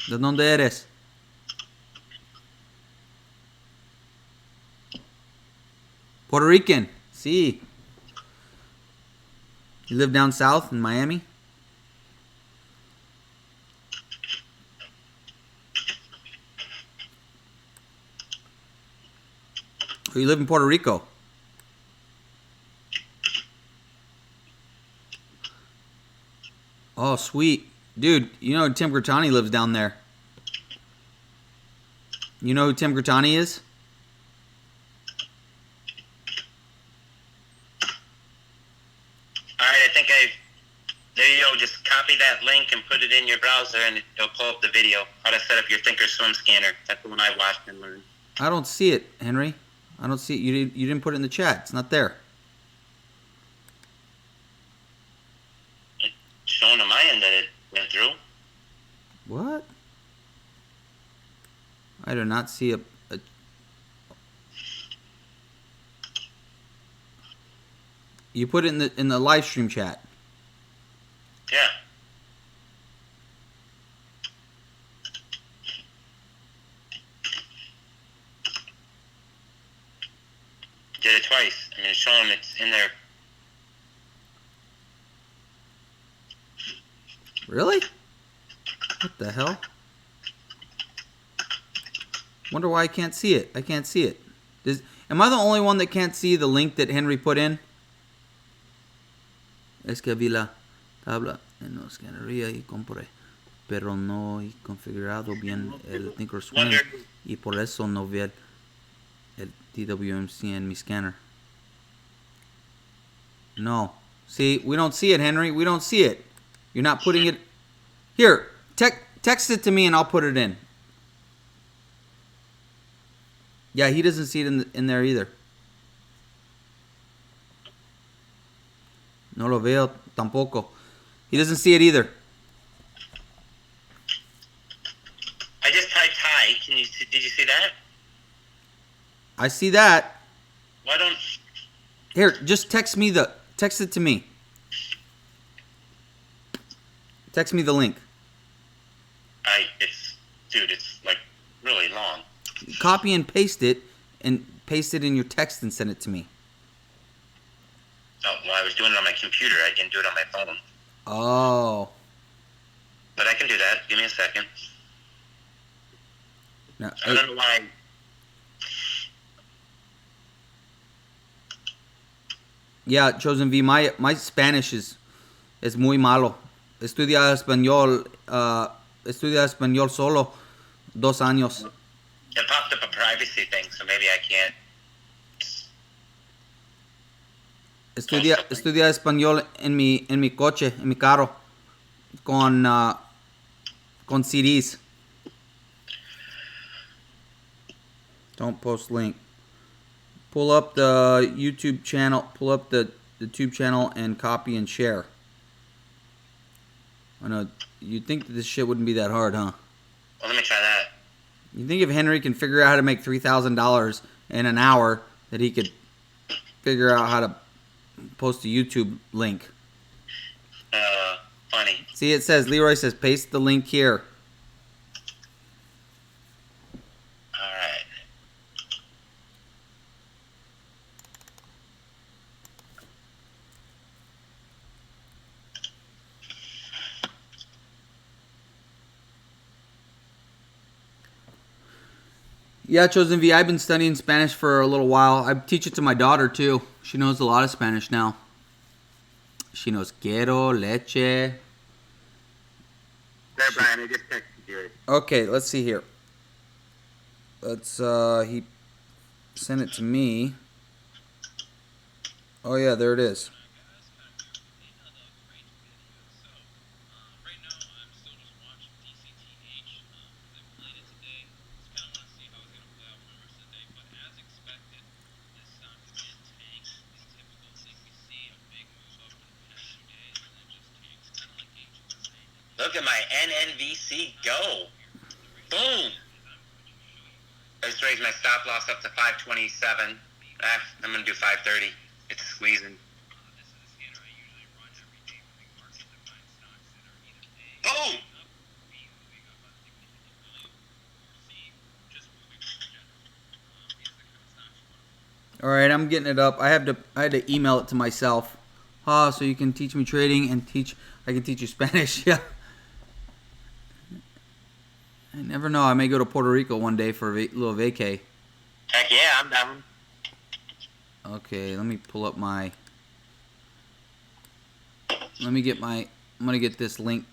¿De dónde eres? Puerto Rican. Sí. You live down south in Miami? Or you live in Puerto Rico? Oh, sweet. Dude, you know Tim Grattani lives down there. You know who Tim Grattani is? Alright, I think there you go, just copy that link and put it in your browser and it'll pull up the video. How to set up your Thinkorswim scanner. That's the one I watched and learned. I don't see it, Henry. I don't see it. You didn't put it in the chat. It's not there. It's showing on my end that it went through. What? I do not see a You put it in the live stream chat. Yeah. Did it twice. I mean, it's showing it's in there. Really? What the hell? Wonder why I can't see it. I can't see it. Am I the only one that can't see the link that Henry put in? Es que vi la tabla en la escanería y compré, pero no he configurado bien el Thinkorswim y por eso no vi el TWMC en mi scanner. No. See, we don't see it, Henry. We don't see it. You're not putting it... Here, text it to me and I'll put it in. Yeah, he doesn't see it in there either. No lo veo tampoco. He doesn't see it either. I just typed hi. Did you see that? I see that. Why don't... Here, just text it to me. Text me the link. It's like really long. Copy and paste it in your text and send it to me. Oh, well, I was doing it on my computer. I didn't do it on my phone. Oh. But I can do that. Give me a second. No, I don't know why. Yeah, Chosen V, my Spanish is muy malo. Estudia español solo 2 años. It popped up a privacy thing, so maybe I can't. Estudia español en mi coche, en mi carro, con CDs. Don't post link. Pull up the YouTube channel. Pull up the tube channel and copy and share. I know you'd think that this shit wouldn't be that hard, huh? Well, let me try that. You think if Henry can figure out how to make $3,000 in an hour, that he could figure out how to post a YouTube link? Funny. See, it says, Leroy says, paste the link here. All right. Yeah, Chosen V, I've been studying Spanish for a little while. I teach it to my daughter, too. She knows a lot of Spanish now. She knows quiero, leche. There, Brian, I just texted you. Okay, let's see here. He sent it to me. Oh, yeah, there it is. Look at my NNVC go. Boom. I just raised my stop loss up to 527. I'm going to do 530. It's squeezing. Boom. All right, I'm getting it up. I had to email it to myself. So you can teach me trading and I can teach you Spanish. Yeah. I never know. I may go to Puerto Rico one day for a little vacay. Heck yeah, I'm down. Okay, let me pull up my... I'm going to get this link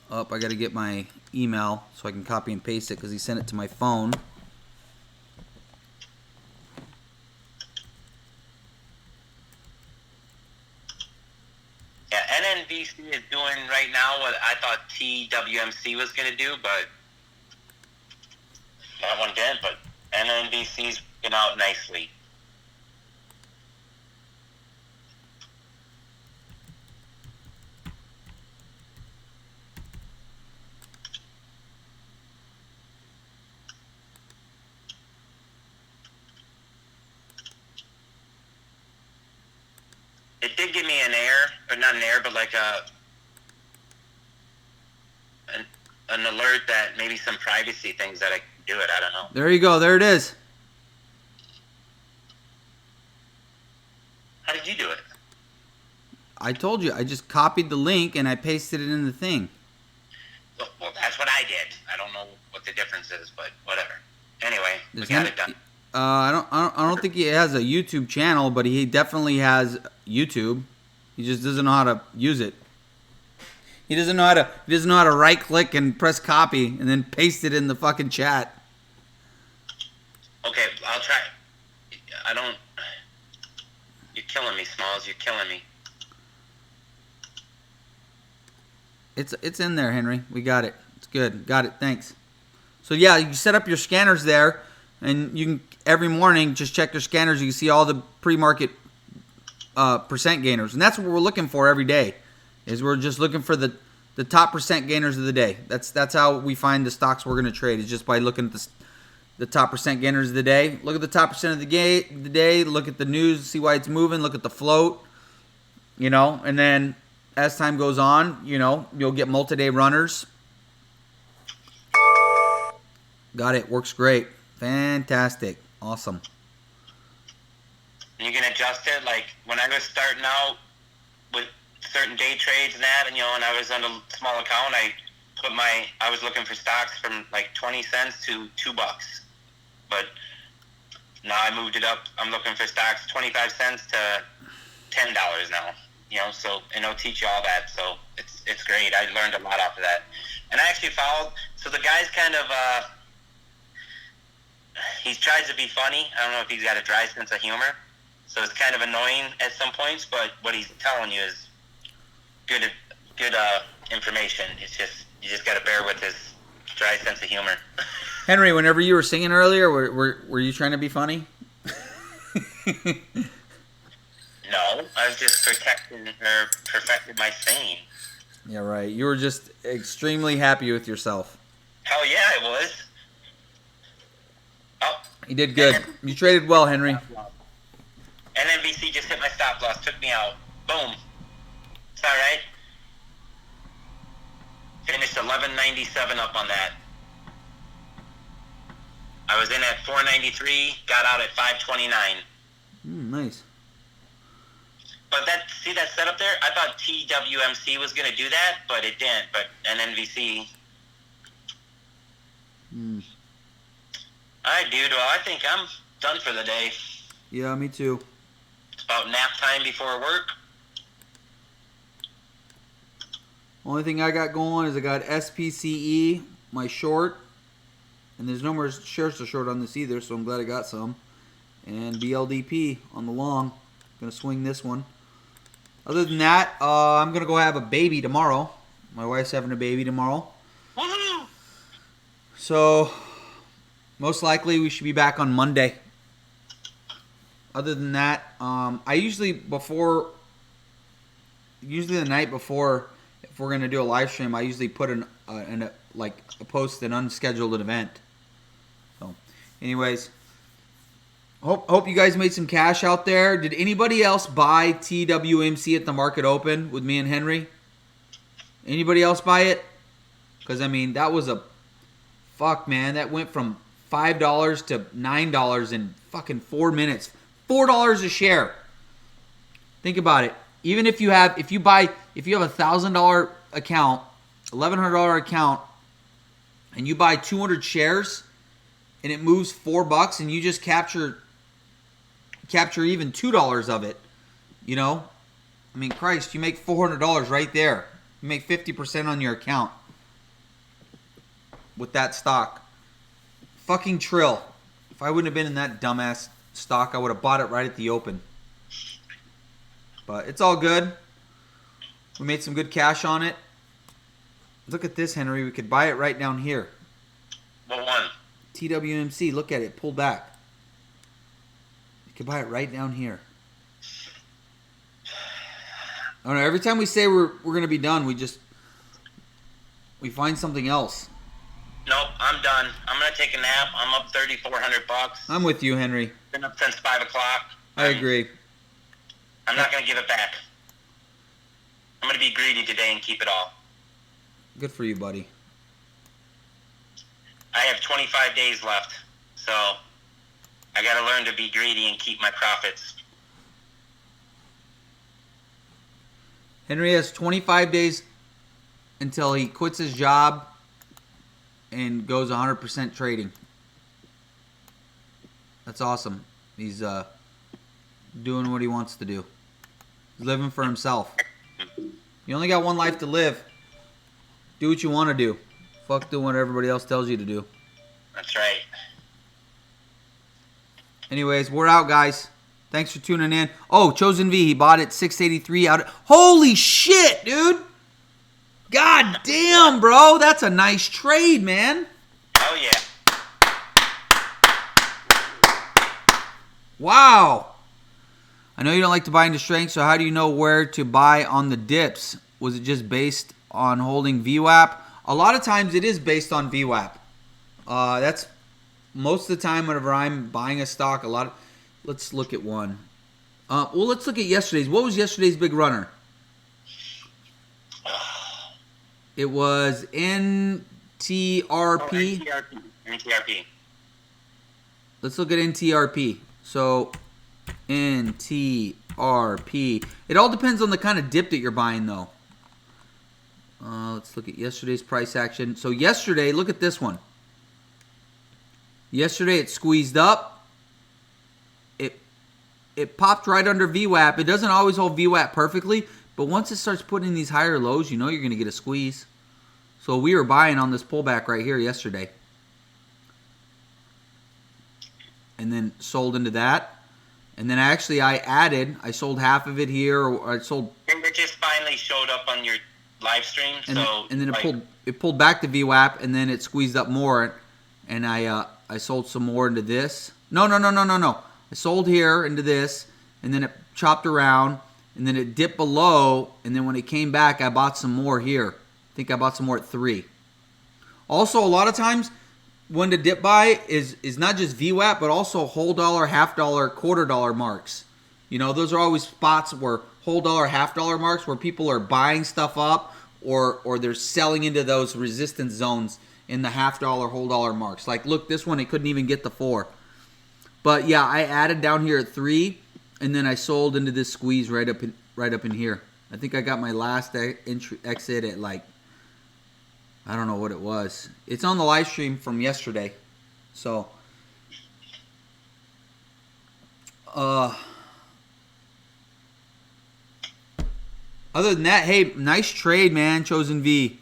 up. I got to get my email so I can copy and paste it because he sent it to my phone. Yeah, NNVC is doing right now what I thought TWMC was going to do, but that one didn't. But NNVC's been out nicely. It did give me an error, or not an error, but like an alert that maybe some privacy things that I can do it. I don't know. There you go. There it is. How did you do it? I told you. I just copied the link and I pasted it in the thing. Well, that's what I did. I don't know what the difference is, but whatever. Anyway, we got it done. I don't think he has a YouTube channel, but he definitely has YouTube. He just doesn't know how to use it. He doesn't know how to right click and press copy and then paste it in the fucking chat. Okay, I'll try. I don't. You're killing me, Smalls. You're killing me. It's in there, Henry. We got it. It's good. Got it. Thanks. So yeah, you set up your scanners there. And you can every morning just check your scanners. You can see all the pre-market percent gainers, and that's what we're looking for every day. Is we're just looking for the top percent gainers of the day. That's how we find the stocks we're going to trade. Is just by looking at the top percent gainers of the day. Look at the top percent of the day. Look at the news, see why it's moving. Look at the float. And then as time goes on, you'll get multi-day runners. Got it. Works great. Fantastic. Awesome. You can adjust it. Like when I was starting out with certain day trades and that, and I was on a small account, I was looking for stocks from like 20 cents to $2. But now I moved it up. I'm looking for stocks 25 cents to $10 now. So, and it'll teach you all that. So it's great. I learned a lot off of that. And I actually followed. So the guy's kind of he tries to be funny. I don't know if he's got a dry sense of humor, so it's kind of annoying at some points. But what he's telling you is good information. It's just you just got to bear with his dry sense of humor. Henry, whenever you were singing earlier, were you trying to be funny? No, I was just perfected my singing. Yeah, right. You were just extremely happy with yourself. Hell yeah, I was. Oh, you did good. You traded well, Henry. NNBC just hit my stop loss, took me out. Boom. It's all right. Finished 11.97 up on that. I was in at 4.93, got out at 5.29. Nice. But that setup there, I thought TWMC was going to do that, but it didn't. But NNBC. All right, dude. Well, I think I'm done for the day. Yeah, me too. It's about nap time before work. Only thing I got going is I got SPCE, my short. And there's no more shares to short on this either, so I'm glad I got some. And BLDP on the long. Gonna swing this one. Other than that, I'm gonna go have a baby tomorrow. My wife's having a baby tomorrow. Woohoo! So most likely we should be back on Monday. Other than that, I usually the night before, if we're gonna do a live stream, I usually put post an unscheduled event. So, anyways. Hope you guys made some cash out there. Did anybody else buy TWMC at the market open with me and Henry? Anybody else buy it? Because, that was fuck, man. That went from $5 to $9 in fucking 4 minutes. $4 a share. Think about it. Even if you have a $1,000 account, $1,100 account, and you buy 200 shares, and it moves $4, and you just capture even $2 of it, Christ, you make $400 right there. You make 50% on your account with that stock. Fucking Trill. If I wouldn't have been in that dumbass stock, I would have bought it right at the open. But it's all good. We made some good cash on it. Look at this, Henry. We could buy it right down here. What one? TWMC, look at it, pull back. You can buy it right down here. I don't know, every time we say we're going to be done, we find something else. Nope, I'm done. I'm going to take a nap. I'm up $3,400. I'm with you, Henry. Been up since 5 o'clock. I agree. I'm not going to give it back. I'm going to be greedy today and keep it all. Good for you, buddy. I have 25 days left, so I got to learn to be greedy and keep my profits. Henry has 25 days until he quits his job and goes 100% trading. That's awesome. He's doing what he wants to do. He's living for himself. You only got one life to live. Do what you want to do. Fuck doing what everybody else tells you to do. That's right. Anyways, we're out, guys. Thanks for tuning in. Oh, Chosen V, he bought it 683 out. Holy shit, dude. God damn, bro. That's a nice trade, man. Oh, yeah. Wow. I know you don't like to buy into strength, so how do you know where to buy on the dips? Was it just based on holding VWAP? A lot of times it is based on VWAP. That's most of the time whenever I'm buying a stock. Let's look at one. Well, let's look at yesterday's. What was yesterday's big runner? It was NTRP. NTRP. Let's look at NTRP. So NTRP. It all depends on the kind of dip that you're buying, though. Let's look at yesterday's price action. So yesterday, look at this one. Yesterday it squeezed up. It popped right under VWAP. It doesn't always hold VWAP perfectly, but once it starts putting in these higher lows, you know you're going to get a squeeze. So we were buying on this pullback right here yesterday. And then sold into that. And then I sold half of it here, or I sold. And it just finally showed up on your live stream. And then it pulled back to VWAP, and then it squeezed up more, and I sold some more into this. No. I sold here into this, and then it chopped around, and then it dipped below, and then when it came back, I bought some more here. I think I bought some more at 3. Also, a lot of times, when to dip buy is not just VWAP, but also whole dollar, half dollar, quarter dollar marks. You know, those are always spots where whole dollar, half dollar marks where people are buying stuff up or they're selling into those resistance zones in the half dollar, whole dollar marks. Like, look, this one, it couldn't even get the 4. But yeah, I added down here at 3, and then I sold into this squeeze right up in here. I think I got my last exit at like, I don't know what it was. It's on the live stream from yesterday. So, other than that, hey, nice trade, man, Chosen V.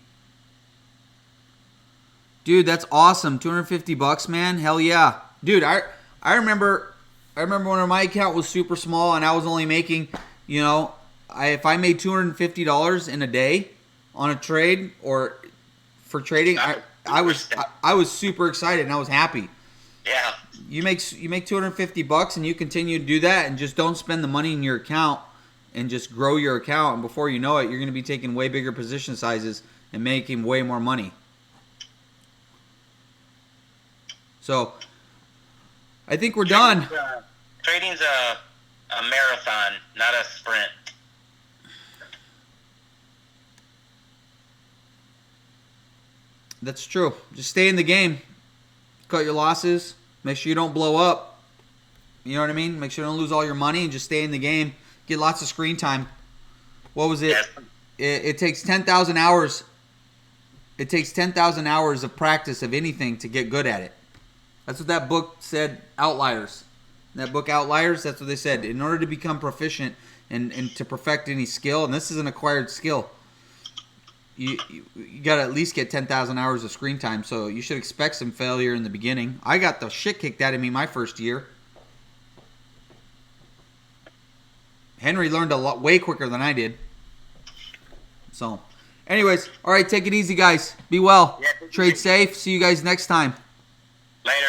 Dude, that's awesome. $250, man. Hell yeah. Dude, I remember when my account was super small and I was only making, you know, if I made $250 in a day on a trade or for trading, I was super excited and I was happy. Yeah. You make $250 and you continue to do that and just don't spend the money in your account and just grow your account, and before you know it, you're going to be taking way bigger position sizes and making way more money. So, I think we're done. Trading's a marathon, not a sprint. That's true. Just stay in the game. Cut your losses. Make sure you don't blow up. You know what I mean? Make sure you don't lose all your money and just stay in the game. Get lots of screen time. What was it? Yes. It takes 10,000 hours. It takes 10,000 hours of practice of anything to get good at it. That's what that book said, Outliers. That book, Outliers, that's what they said. In order to become proficient and to perfect any skill, and this is an acquired skill, you got to at least get 10,000 hours of screen time, so you should expect some failure in the beginning. I got the shit kicked out of me my first year. Henry learned a lot way quicker than I did. So, anyways, all right, take it easy, guys. Be well. Yeah, Trade safe. See you guys next time. Later.